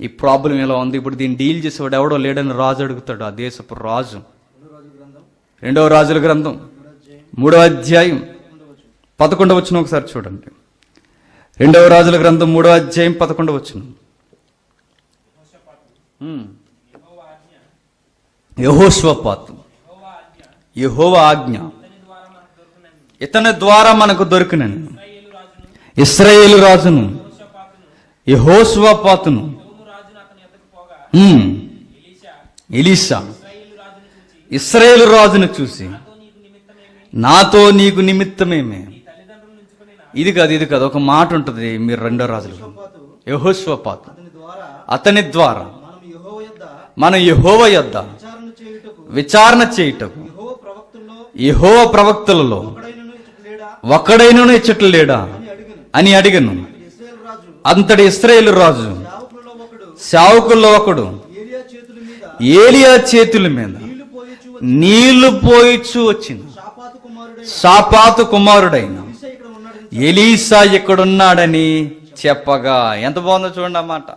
ఈ ప్రాబ్లం ఎలా ఉంది, ఇప్పుడు దీన్ని డీల్ చేసేవాడు ఎవడో లేడని రాజు అడుగుతాడు. ఆ దేశపు రాజు. 2వ రాజుల గ్రంథం 3వ అధ్యాయం 11వ వచనం ఒకసారి చూడండి. 2వ రాజుల గ్రంథం 3వ అధ్యాయం 11వ వచనం. యెహోవా ఆజ్ఞ ఇతని ద్వారా మనకు దొరికినని ఇశ్రాయేలు రాజును యెహోషాపాతును ఎలీషా ఇశ్రాయేలు రాజును చూసి, నాతో నీకు నిమిత్తమేమే. ఇది కాదు ఒక మాట ఉంటుంది. మీరు 2వ రాజులు, యెహోషాపాతు అతని ద్వారా మనం యెహోవా యొద్ద విచారణ చేయుటకు యెహోవా ప్రవక్తలలో ఒక్కడైనను ఇచ్చట్లు లేడా అని అడిగను. అంతటి ఇశ్రాయేలు రాజు సేవకుల్లో ఒకడు ఏలియా చేతుల మీద నీళ్లు పోయిచూ వచ్చింది. షాపాతు కుమారుడైన ఎలీషా ఇక్కడున్నాడని చెప్పగా, ఎంత బాగుందో చూడండి అన్నమాట.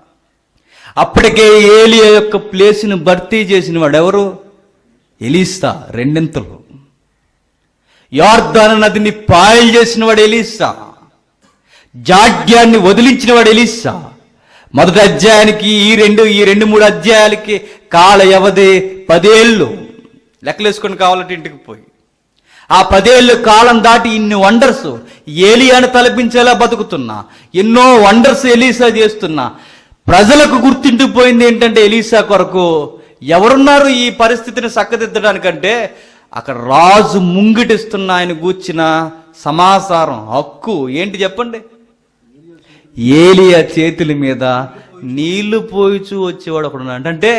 అప్పటికే ఏలియా యొక్క ప్లేస్ని భర్తీ చేసిన వాడు ఎవరు? ఎలీషా. రెండింతలు. యొర్దాను నదిని పాయలు చేసిన వాడు ఎలీషా. జాడ్యాన్ని వదిలించిన వాడు ఎలీషా. మొదటి అధ్యాయానికి ఈ రెండు మూడు అధ్యాయాలకి కాల వ్యవధి 10 ఏళ్ళు. లెక్కలేసుకొని కావాలంటే ఇంటికి పోయి ఆ 10 ఏళ్ళు కాలం దాటి ఇన్ని వండర్స్ ఏలియాను తలపించేలా బతుకుతున్నా, ఎన్నో వండర్స్ ఎలీషా చేస్తున్నా. ప్రజలకు గుర్తిండిపోయింది ఏంటంటే ఎలీషా కొరకు ఎవరున్నారు ఈ పరిస్థితిని చక్కదిద్దడానికంటే అక్కడ రాజు ముంగిటిస్తున్న ఆయన గూర్చిన సమాచారం, హక్కు ఏంటి చెప్పండి? ఏలియా చేతుల మీద నీళ్లు పోయిచూ వచ్చేవాడు ఒకడు. అంటే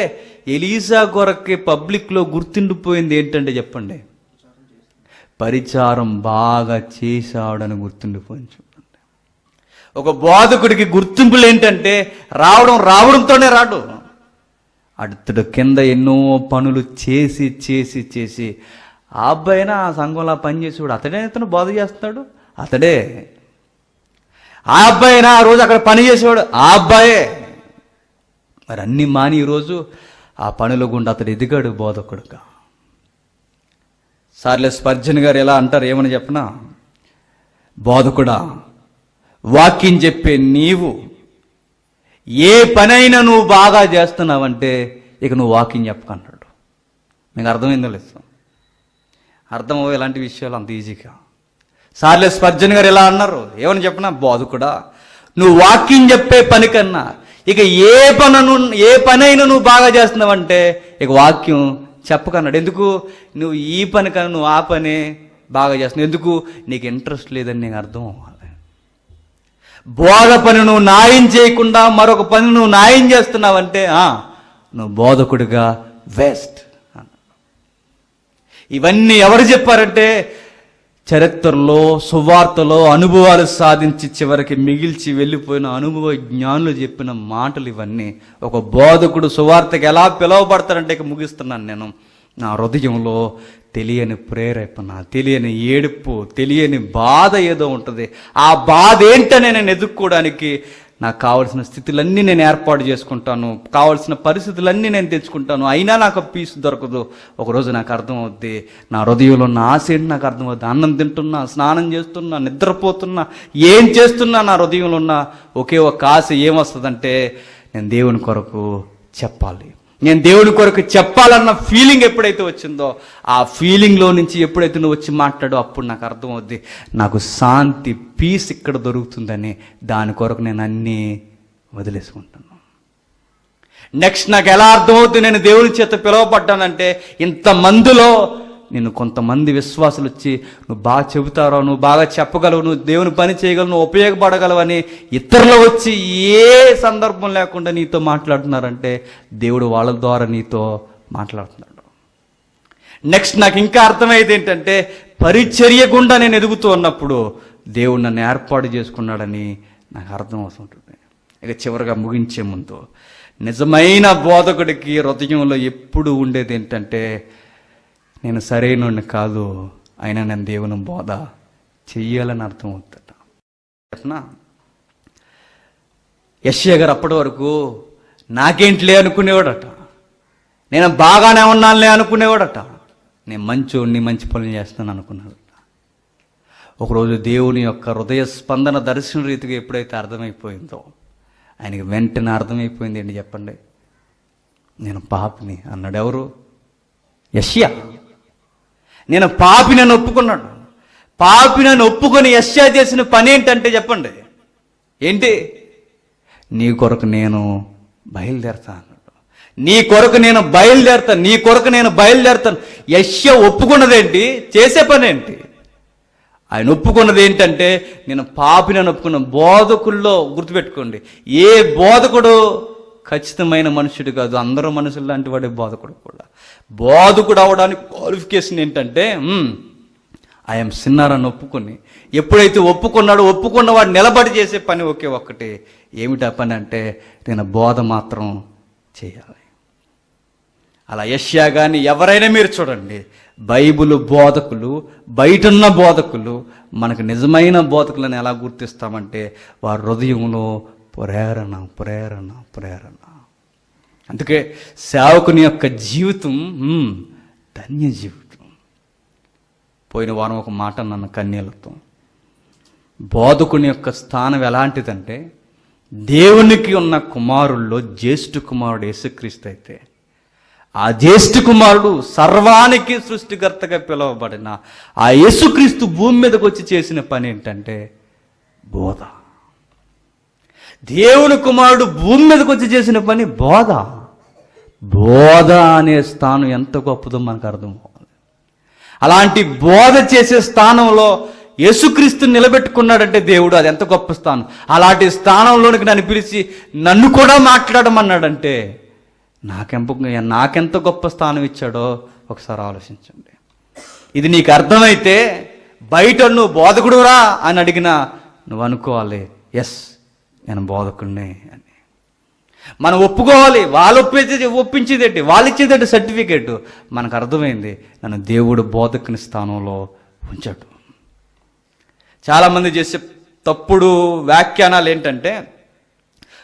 ఎలీషా కొరకే పబ్లిక్లో గుర్తుండిపోయింది ఏంటంటే చెప్పండి, పరిచారం బాగా చేశాడని గుర్తుండిపోయింది. చూడండి, ఒక బోధకుడికి గుర్తింపులు ఏంటంటే రావడంతోనే రాడు. అతడు కింద ఎన్నో పనులు చేసి చేసి చేసి ఆ అబ్బాయినా ఆ సంఘంలో పనిచేసేవాడు. అతడే ఇతను బోధ చేస్తున్నాడు, అతడే. ఆ అబ్బాయినా ఆ రోజు అక్కడ పని చేసేవాడు, ఆ అబ్బాయే. మరి అన్ని మాని ఈరోజు ఆ పనుల గుండా అతడు ఎదిగాడు బోధకుడుగా. చార్లెస్ స్పర్జన్ గారు ఎలా అంటారు, ఏమని చెప్పనా? బోధకుడా, వాక్యం చెప్పే నీవు ఏ పనైనా నువ్వు బాగా చేస్తున్నావంటే ఇక నువ్వు వాక్యం చెప్పకన్నాడు. మీకు అర్థమైందో లేదు? అర్థమవు ఇలాంటి విషయాలు అంత ఈజీగా. చార్లెస్ స్పర్జన్ గారు ఎలా అన్నారు, ఏమని చెప్పనా? బోధకుడా, నువ్వు వాక్యం చెప్పే పని కన్నా ఇక ఏ పనైనా నువ్వు బాగా చేస్తున్నావంటే ఇక వాక్యం చెప్పకన్నాడు. ఎందుకు? నువ్వు ఈ పని కన్నా నువ్వు ఆ పనే బాగా చేస్తున్నావు. ఎందుకు? నీకు ఇంట్రెస్ట్ లేదని నీకు అర్థం అవ్వాలి. బోధ పని నువ్వు న్యాయం చేయకుండా మరొక పని నువ్వు న్యాయం చేస్తున్నావంటే నువ్వు బోధకుడిగా వేస్ట్. ఇవన్నీ ఎవరు చెప్పారంటే చరిత్రలో సువార్తలో అనుభవాలు సాధించి చివరికి మిగిల్చి వెళ్ళిపోయిన అనుభవ జ్ఞానులు చెప్పిన మాటలు ఇవన్నీ. ఒక బోధకుడు సువార్తకి ఎలా పిలువబడతారంటే ఇక ముగిస్తున్నాను నేను. నా హృదయంలో తెలియని ప్రేరేపణ, తెలియని ఏడుపు, తెలియని బాధ ఏదో ఉంటుంది. ఆ బాధ ఏంటనే నేను ఎదుర్కోవడానికి నాకు కావలసిన స్థితులన్నీ నేను ఏర్పాటు చేసుకుంటాను, కావలసిన పరిస్థితులన్నీ నేను తెచ్చుకుంటాను. అయినా నాకు పీస్ దొరకదు. ఒకరోజు నాకు అర్థమవుద్ది, నా హృదయంలో ఉన్న ఆశ ఏంటి నాకు అర్థమవుద్ది. అన్నం తింటున్నా, స్నానం చేస్తున్నా, నిద్రపోతున్నా, ఏం చేస్తున్నా నా హృదయంలో ఉన్న ఒకే ఒక ఆశ ఏమొస్తుందంటే నేను దేవుని కొరకు చెప్పాలి. నేను దేవుని కొరకు చెప్పాలన్న ఫీలింగ్ ఎప్పుడైతే వచ్చిందో ఆ ఫీలింగ్లో నుంచి ఎప్పుడైతే నువ్వు వచ్చి మాట్లాడో అప్పుడు నాకు అర్థమవుద్ది, నాకు శాంతి, పీస్ ఇక్కడ దొరుకుతుందని. దాని కొరకు నేను అన్నీ వదిలేసుకుంటున్నాను. నెక్స్ట్ నాకు ఎలా అర్థమవుతుంది నేను దేవుని చేత పిలువపడ్డానంటే, ఇంతమందిలో నేను కొంతమంది విశ్వాసులు వచ్చి నువ్వు బాగా చెబుతారో, నువ్వు బాగా చెప్పగలవు, నువ్వు దేవుని పని చేయగలవు, నువ్వు ఉపయోగపడగలవు అని ఇతరులు వచ్చి ఏ సందర్భం లేకుండా నీతో మాట్లాడుతున్నారంటే దేవుడు వాళ్ళ ద్వారా నీతో మాట్లాడుతున్నాడు. నెక్స్ట్ నాకు ఇంకా అర్థమయ్యేది ఏంటంటే, పరిచర్య గుండా నేను ఎదుగుతూ ఉన్నప్పుడు దేవుడు నన్ను ఏర్పాటు చేసుకున్నాడని నాకు అర్థం అవుతుంటుంది. ఇక చివరిగా ముగించే ముందు, నిజమైన బోధకుడికి హృదయంలో ఎప్పుడు ఉండేది ఏంటంటే, నేను సరైనోడిని కాదు, అయినా నేను దేవుని బోధ చెయ్యాలని అర్థం అవుతాడు. యెషయా గారు అప్పటి వరకు నాకేంటిలే అనుకునేవాడట, నేను బాగానే ఉన్నానులే అనుకునేవాడట, నేను మంచోడిని, మంచి పనులు చేస్తాను అనుకున్నాడట. ఒకరోజు దేవుని యొక్క హృదయ స్పందన దర్శన రీతిగా ఎప్పుడైతే అర్థమైపోయిందో ఆయనకి వెంటనే అర్థమైపోయింది ఏంటి చెప్పండి, నేను పాపిని అన్నాడు. ఎవరు? యెషయా. నేను పాపినని ఒప్పుకున్నాడు. పాపినని ఒప్పుకొని యెషయా చేసిన పని ఏంటంటే చెప్పండి, ఏంటి? నీ కొరకు నేను బయలుదేరతా అన్నాడు. నీ కొరకు నేను బయలుదేరతాను, నీ కొరకు నేను బయలుదేరతాను. యెషయా ఒప్పుకున్నదేంటి? చేసే పని ఏంటి? ఆయన ఒప్పుకున్నది ఏంటంటే నేను పాపినని ఒప్పుకున్నాను. బోధకుల్లో గుర్తుపెట్టుకోండి, ఏ బోధకుడు ఖచ్చితమైన మనుషుడు కాదు, అందరూ మనుషులు లాంటి వాడే బోధకుడు కూడా. బోధకుడు అవడానికి క్వాలిఫికేషన్ ఏంటంటే ఐఎమ్ సిన్నర్ అని ఒప్పుకొని, ఎప్పుడైతే ఒప్పుకున్నవాడు నిలబడి చేసే పని ఒకే ఒక్కటి. ఏమిటా పని అంటే, నేను బోధ మాత్రం చేయాలి. అలా యెషయా కానీ ఎవరైనా మీరు చూడండి, బైబిల్ బోధకులు, బయటున్న బోధకులు మనకు నిజమైన బోధకులను ఎలా గుర్తిస్తామంటే, వారి హృదయంలో ప్రేరణ ప్రేరణ ప్రేరణ. అందుకే సేవకుని యొక్క జీవితం ధన్య జీవితం. పోయిన వారం ఒక మాట నన్ను కన్నీళ్లతో, బోధకుని యొక్క స్థానం ఎలాంటిదంటే, దేవునికి ఉన్న కుమారుల్లో జ్యేష్ఠ కుమారుడు యేసుక్రీస్తు అయితే, ఆ జ్యేష్ఠ కుమారుడు సర్వానికి సృష్టికర్తగా పిలువబడిన ఆ యేసుక్రీస్తు భూమి మీదకి వచ్చి చేసిన పని ఏంటంటే బోధ. దేవుని కుమారుడు భూమి మీదకి వచ్చి చేసిన పని బోధ. బోధ అనే స్థానం ఎంత గొప్పదో మనకు అర్థం అవ్వాలి. అలాంటి బోధ చేసే స్థానంలో యేసుక్రీస్తుని నిలబెట్టుకున్నాడంటే దేవుడు, అది ఎంత గొప్ప స్థానం. అలాంటి స్థానంలోనికి నన్ను పిలిచి నన్ను కూడా మాట్లాడమన్నాడంటే నాకెంత గొప్ప స్థానం ఇచ్చాడో ఒకసారి ఆలోచించండి. ఇది నీకు అర్థమైతే బయట నువ్వు బోధకుడురా అని అడిగినా నువ్వు అనుకోవాలి, ఎస్ నేను బోధకుడినే అని. మనం ఒప్పుకోవాలి. వాళ్ళు ఒప్పించేదేంటి, వాళ్ళు ఇచ్చేదేంటి సర్టిఫికేట్. మనకు అర్థమైంది, నన్ను దేవుడు బోధకుని స్థానంలో ఉంచాడు. చాలామంది చేసే తప్పుడు వ్యాఖ్యానాలు ఏంటంటే,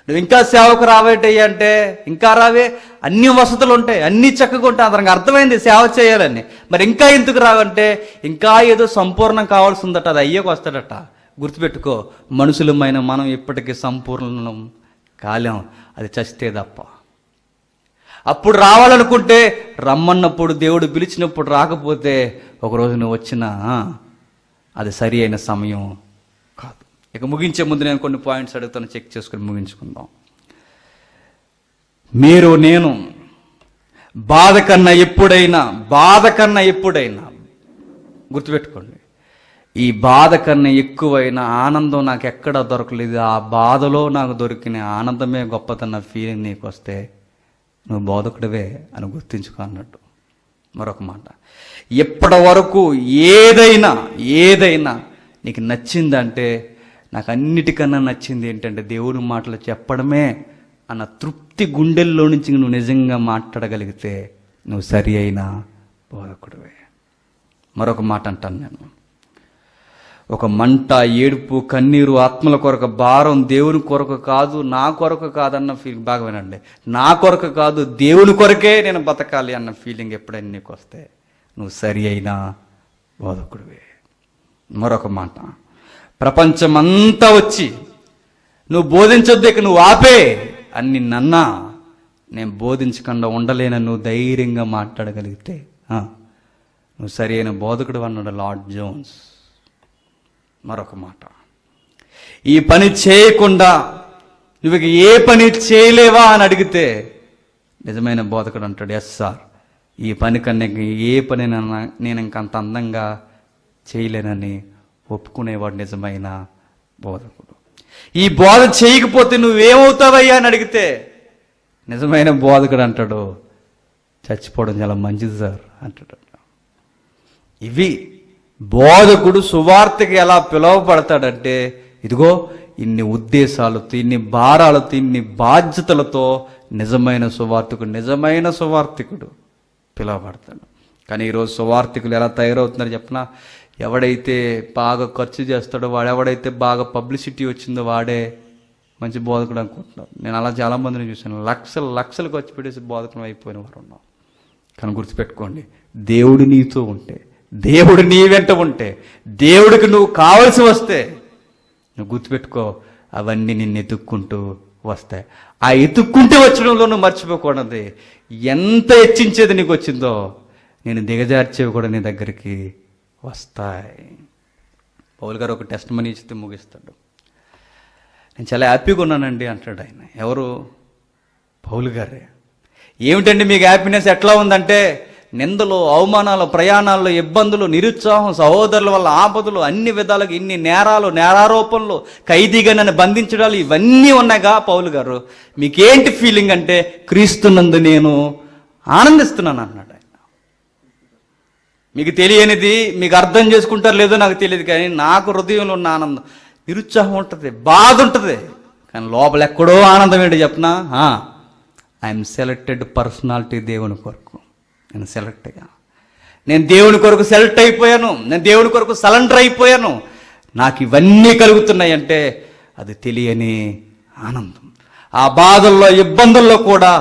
నువ్వు ఇంకా సేవకు రావేటయ్యా అంటే, ఇంకా రావే, అన్ని వసతులు ఉంటాయి, అన్నీ చక్కగా ఉంటాయి, అతనికి అర్థమైంది సేవ చేయాలని. మరి ఇంకా ఎందుకు రావంటే, ఇంకా ఏదో సంపూర్ణం కావాల్సి ఉందట, అది అయ్యకు వస్తాడట. గుర్తుపెట్టుకో, మనుషులమైన మనం ఇప్పటికీ సంపూర్ణం కాలేం, అది చస్తే తప్ప. అప్పుడు రావాలనుకుంటే రమ్మన్నప్పుడు, దేవుడు పిలిచినప్పుడు రాకపోతే ఒకరోజు నువ్వు వచ్చినా అది సరి అయిన సమయం కాదు. ఇక ముగించే ముందు నేను కొన్ని పాయింట్స్ అడుగుతాను, చెక్ చేసుకుని ముగించుకుందాం. నేను బాధ కన్నా ఎప్పుడైనా గుర్తుపెట్టుకోండి, ఈ బాధ కన్నా ఎక్కువైన ఆనందం నాకు ఎక్కడ దొరకలేదు, ఆ బాధలో నాకు దొరికిన ఆనందమే గొప్పదన్న ఫీలింగ్ నీకు వస్తే నువ్వు బోధకుడివే అని గుర్తించుకో అన్నట్టు. మరొక మాట, ఎప్పటి వరకు ఏదైనా నీకు నచ్చిందంటే, నాకు అన్నిటికన్నా నచ్చింది ఏంటంటే దేవుని మాటలు చెప్పడమే అన్న తృప్తి గుండెల్లో నుంచి నువ్వు నిజంగా మాట్లాడగలిగితే నువ్వు సరి అయిన బోధకుడివే. మరొక మాట అంటాను నేను, ఒక మంట, ఏడుపు, కన్నీరు, ఆత్మల కొరకు భారం దేవుని కొరకు కాదు, నా కొరకు కాదన్న ఫీలింగ్, బాగా వినండి, నా కొరకు కాదు దేవుని కొరకే నేను బతకాలి అన్న ఫీలింగ్ ఎప్పుడైనా నీకు వస్తే నువ్వు సరి అయిన బోధకుడివే. మరొక మాట, ప్రపంచమంతా వచ్చి నువ్వు బోధించొద్దు, ఇక నువ్వు ఆపే అని నన్నా నేను బోధించకుండా ఉండలేనని నువ్వు ధైర్యంగా మాట్లాడగలిగితే నువ్వు సరి అయిన బోధకుడు అన్నాడు లార్డ్ జోన్స్. మరొక మాట, ఈ పని చేయకుండా నువ్వు ఏ పని చేయలేవా అని అడిగితే నిజమైన బోధకుడు అంటాడు, ఎస్ సార్, ఈ పని కన్నా ఏ పని నేను ఇంకంత అందంగా చేయలేనని ఒప్పుకునేవాడు నిజమైన బోధకుడు. ఈ బోధ చేయకపోతే నువ్వేమవుతావయ్యా అని అడిగితే నిజమైన బోధకుడు అంటాడు, చచ్చిపోవడం చాలా మంచిది సార్ అంటాడు. ఇవి బోధకుడు సువార్తకి ఎలా పిలువబడతాడంటే, ఇదిగో ఇన్ని ఉద్దేశాలతో, ఇన్ని భారాలతో, ఇన్ని బాధ్యతలతో నిజమైన సువార్తికుడు పిలువబడతాడు. కానీ ఈరోజు సువార్తికులు ఎలా తయారవుతున్నారు చెప్పనా? ఎవడైతే బాగా ఖర్చు చేస్తాడో వాడు, ఎవడైతే బాగా పబ్లిసిటీ వచ్చిందో వాడే మంచి బోధకుడు అనుకుంటున్నారు. నేను అలా చాలామందిని చూశాను, లక్షలు ఖర్చు పెట్టేసి బోధకుడు అయిపోయిన వారు ఉన్నాం. కానీ గుర్తుపెట్టుకోండి, దేవుడు నీతో ఉంటే, దేవుడు నీ వెంట ఉంటే, దేవుడికి నువ్వు కావలసి వస్తే నువ్వు గుర్తుపెట్టుకో, అవన్నీ నిన్ను ఎత్తుక్కుంటూ వస్తాయి. ఆ ఎత్తుక్కుంటూ వచ్చడంలో నువ్వు మర్చిపోకూడదు, ఎంత హెచ్చించేది నీకు వచ్చిందో నేను దిగజార్చేవి కూడా నీ దగ్గరికి వస్తాయి. పౌలు గారు ఒక టెస్ట్ మనీ ఇచ్చితే ముగిస్తాడు. నేను చాలా హ్యాపీగా ఉన్నానండి అంటాడు ఆయన. ఎవరు? పౌలు గారే. ఏమిటండి మీకు హ్యాపీనెస్ ఎట్లా ఉందంటే, నిందలు, అవమానాలు, ప్రయాణాల్లో ఇబ్బందులు, నిరుత్సాహం, సహోదరుల వల్ల ఆపదలు, అన్ని విధాలుగా ఇన్ని నేరాలు, నేరారోపణలు, ఖైదీగా నన్ను బంధించడాలు, ఇవన్నీ ఉన్నాయిగా పౌలు గారు. మీకేంటి ఫీలింగ్ అంటే, క్రీస్తునందు నేను ఆనందిస్తున్నాను అన్నాడు ఆయన. మీకు తెలియనిది మీకు అర్థం చేసుకుంటారు లేదో నాకు తెలియదు, కానీ నాకు హృదయంలో ఉన్న ఆనందం నిరుత్సాహం ఉంటుంది, బాధ ఉంటుంది, కానీ లోపల ఎక్కడో ఆనందం ఏంటి చెప్పనా? ఐఎమ్ సెలెక్టెడ్ పర్సనాలిటీ దేవుని కొరకు. నేను సెలెక్ట్ అయ్యా, నేను దేవుని కొరకు సెలెక్ట్ అయిపోయాను, నేను దేవుని కొరకు సరెండర్ అయిపోయాను, నాకు ఇవన్నీ కలుగుతున్నాయి అంటే అది తెలియని ఆనందం. ఆ బాధల్లో ఇబ్బందుల్లో కూడా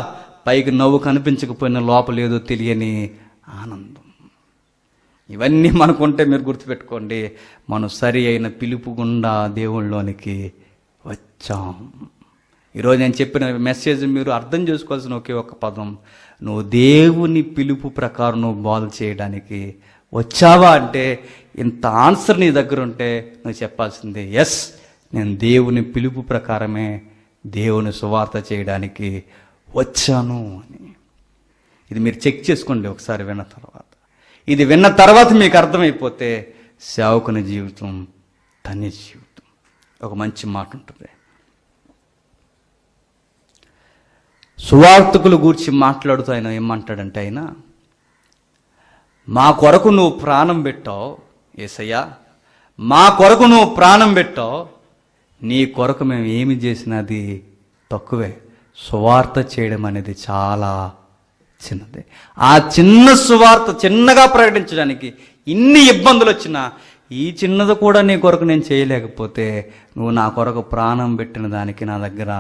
పైకి నవ్వు కనిపించకపోయినా లోపల ఏదో తెలియని ఆనందం. ఇవన్నీ మనకుంటే మీరు గుర్తుపెట్టుకోండి, మనం సరి అయిన పిలుపు గుండా దేవుళ్ళలోనికి వచ్చాం. ఈరోజు నేను చెప్పిన మెసేజ్ మీరు అర్థం చేసుకోవాల్సిన ఒకే ఒక పదం, నువ్వు దేవుని పిలుపు ప్రకారం నువ్వు బోధ చేయడానికి వచ్చావా అంటే, ఇంత ఆన్సర్ నీ దగ్గర ఉంటే నువ్వు చెప్పాల్సిందే, ఎస్, నేను దేవుని పిలుపు ప్రకారమే దేవుని సువార్త చేయడానికి వచ్చాను అని. ఇది మీరు చెక్ చేసుకోండి ఒకసారి విన్న తర్వాత. ఇది విన్న తర్వాత మీకు అర్థమైపోతే సేవకుని జీవితం ధన్య జీవితం. ఒక మంచి మాట ఉంటుంది, సువార్తకుల గురించి మాట్లాడుతూ ఆయన ఏమంటాడంటే, ఆయన మా కొరకు నువ్వు ప్రాణం పెట్టావు యేసయ్యా, మా కొరకు నువ్వు ప్రాణం పెట్టావు, నీ కొరకు మేము ఏమి చేసినది తక్కువే, సువార్త చేయడం అనేది చాలా చిన్నది. ఆ చిన్న సువార్త చిన్నగా ప్రకటించడానికి ఇన్ని ఇబ్బందులు వచ్చినా, ఈ చిన్నది కూడా నీ కొరకు నేను చేయలేకపోతే నువ్వు నా కొరకు ప్రాణం పెట్టిన దానికి నా దగ్గర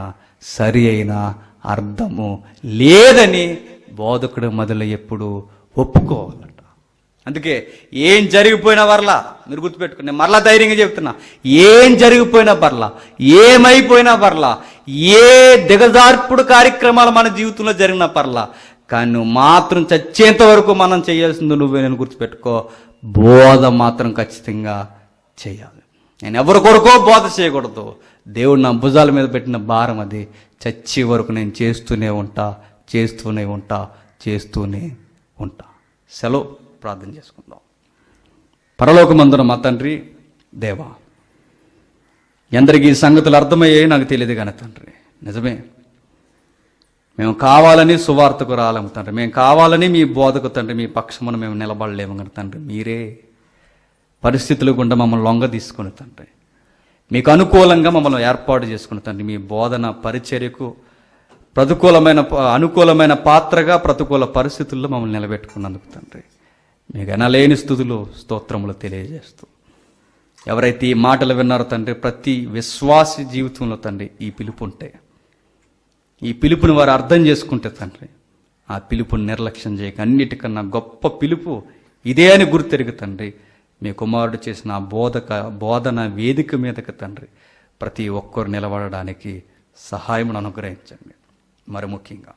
సరి అయిన అర్థము లేదని బోధకుడు మొదలు ఎప్పుడు ఒప్పుకోవాలట. అందుకే ఏం జరిగిపోయినా వర్లా మీరు గుర్తుపెట్టుకుని, నేను మరలా ధైర్యంగా చెప్తున్నా, ఏం జరిగిపోయినా పర్లా, ఏమైపోయినా పర్లా, ఏ దిగజార్పుడు కార్యక్రమాలు మన జీవితంలో జరిగినా పర్లా, కానీ నువ్వు మాత్రం చచ్చేంత వరకు మనం చేయాల్సింది నువ్వే. నేను గుర్తుపెట్టుకో, బోధ మాత్రం ఖచ్చితంగా చేయాలి. నేను ఎవరి కొరకో బోధ చేయకూడదు, దేవుడు నా భుజాల మీద పెట్టిన భారం అది. చచ్చే వరకు నేను చేస్తూనే ఉంటా, చేస్తూనే ఉంటా, చేస్తూనే ఉంటా. సెలవు, ప్రార్థన చేసుకుందాం. పరలోకమందున మా తండ్రి దేవా, ఎందరికీ ఈ సంగతులు అర్థమయ్యాయి నాకు తెలియదు కానీ తండ్రి, నిజమే, మేము కావాలని సువార్తకు రాలేము తండ్రి, మేము కావాలని మీ బోధకు తండ్రి మీ పక్షమున మేము నిలబడలేము కానీ తండ్రి, మీరే పరిస్థితులు గుండా మమ్మల్ని లొంగ తీసుకుని తండ్రి, మీకు అనుకూలంగా మమ్మల్ని ఏర్పాటు చేసుకుని తండ్రి, మీ బోధన పరిచర్యకు అనుకూలమైన పాత్రగా ప్రతికూల పరిస్థితుల్లో మమ్మల్ని నిలబెట్టుకున్నందుకు తండ్రి, మీకు ఎనలేని స్తుతులు స్తోత్రములు తెలియజేస్తూ, ఎవరైతే ఈ మాటలు విన్నారో తండ్రి, ప్రతి విశ్వాసి జీవితంలో తండ్రి ఈ పిలుపు ఉంటే, ఈ పిలుపుని వారు అర్థం చేసుకుంటే తండ్రి, ఆ పిలుపుని నిర్లక్ష్యం చేయక అన్నిటికన్నా గొప్ప పిలుపు ఇదే అని గుర్తెరుగు తండ్రి, మీ కుమారుడు చేసిన ఆ బోధన వేదిక మీదకి తండ్రి ప్రతి ఒక్కరు నిలబడడానికి సహాయమును అనుగ్రహించండి. మరి ముఖ్యంగా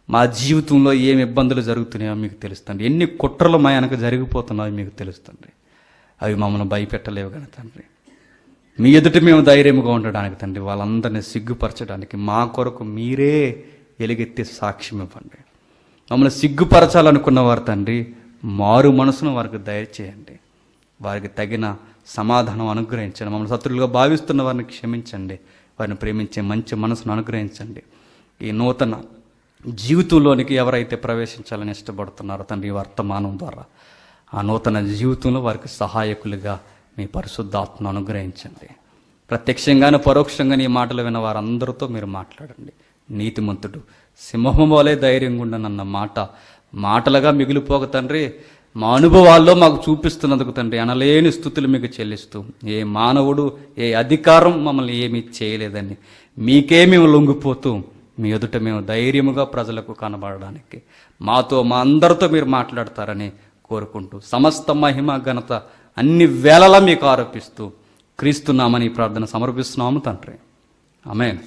మా జీవితంలో ఏమి ఇబ్బందులు జరుగుతున్నాయో మీకు తెలుస్తుంది, ఎన్ని కుట్రలు మా వెనక జరిగిపోతున్నాయో మీకు తెలుస్తుంది. అవి మమ్మల్ని భయపెట్టలేవు కానీ తండ్రి, మీ ఎదుట మేము ధైర్యంగా ఉండడానికి తండ్రి, వాళ్ళందరినీ సిగ్గుపరచడానికి మా కొరకు మీరే ఎలుగెత్తి సాక్ష్యం ఇవ్వండి. మమ్మల్ని సిగ్గుపరచాలనుకున్న వారు తండ్రి, మారు మనసును వారికి దయచేయండి, వారికి తగిన సమాధానం అనుగ్రహించండి. మమ్మల్ని శత్రువులుగా భావిస్తున్న వారిని క్షమించండి, వారిని ప్రేమించే మంచి మనసును అనుగ్రహించండి. ఈ నూతన జీవితంలోనికి ఎవరైతే ప్రవేశించాలని ఇష్టపడుతున్నారో తండ్రి, ఈ వర్తమానం ద్వారా ఆ నూతన జీవితంలో వారికి సహాయకులుగా మీ పరిశుద్ధాత్మను అనుగ్రహించండి. ప్రత్యక్షంగాను పరోక్షంగాను ఈ మాటలు విన్న వారందరితో మీరు మాట్లాడండి. నీతిమంతుడు సింహము వలె ధైర్యంగా ఉండనన్న మాటలుగా మిగిలిపోక తండ్రి, మా అనుభవాల్లో మాకు చూపిస్తున్నందుకు తండ్రి అనలేని స్తుతులు మీకు చెల్లిస్తూ, ఏ మానవుడు ఏ అధికారం మమ్మల్ని ఏమీ చేయలేదని మీకే మేము లొంగిపోతూ మీ ఎదుట మేము ధైర్యముగా ప్రజలకు కనబడడానికి మాతో మా అందరితో మీరు మాట్లాడతారని కోరుకుంటూ, సమస్త మహిమ ఘనత అన్ని వేళలా మీకు ఆరోపిస్తూ క్రీస్తు నామని ప్రార్థన సమర్పిస్తున్నాము తండ్రి. ఆమేన్.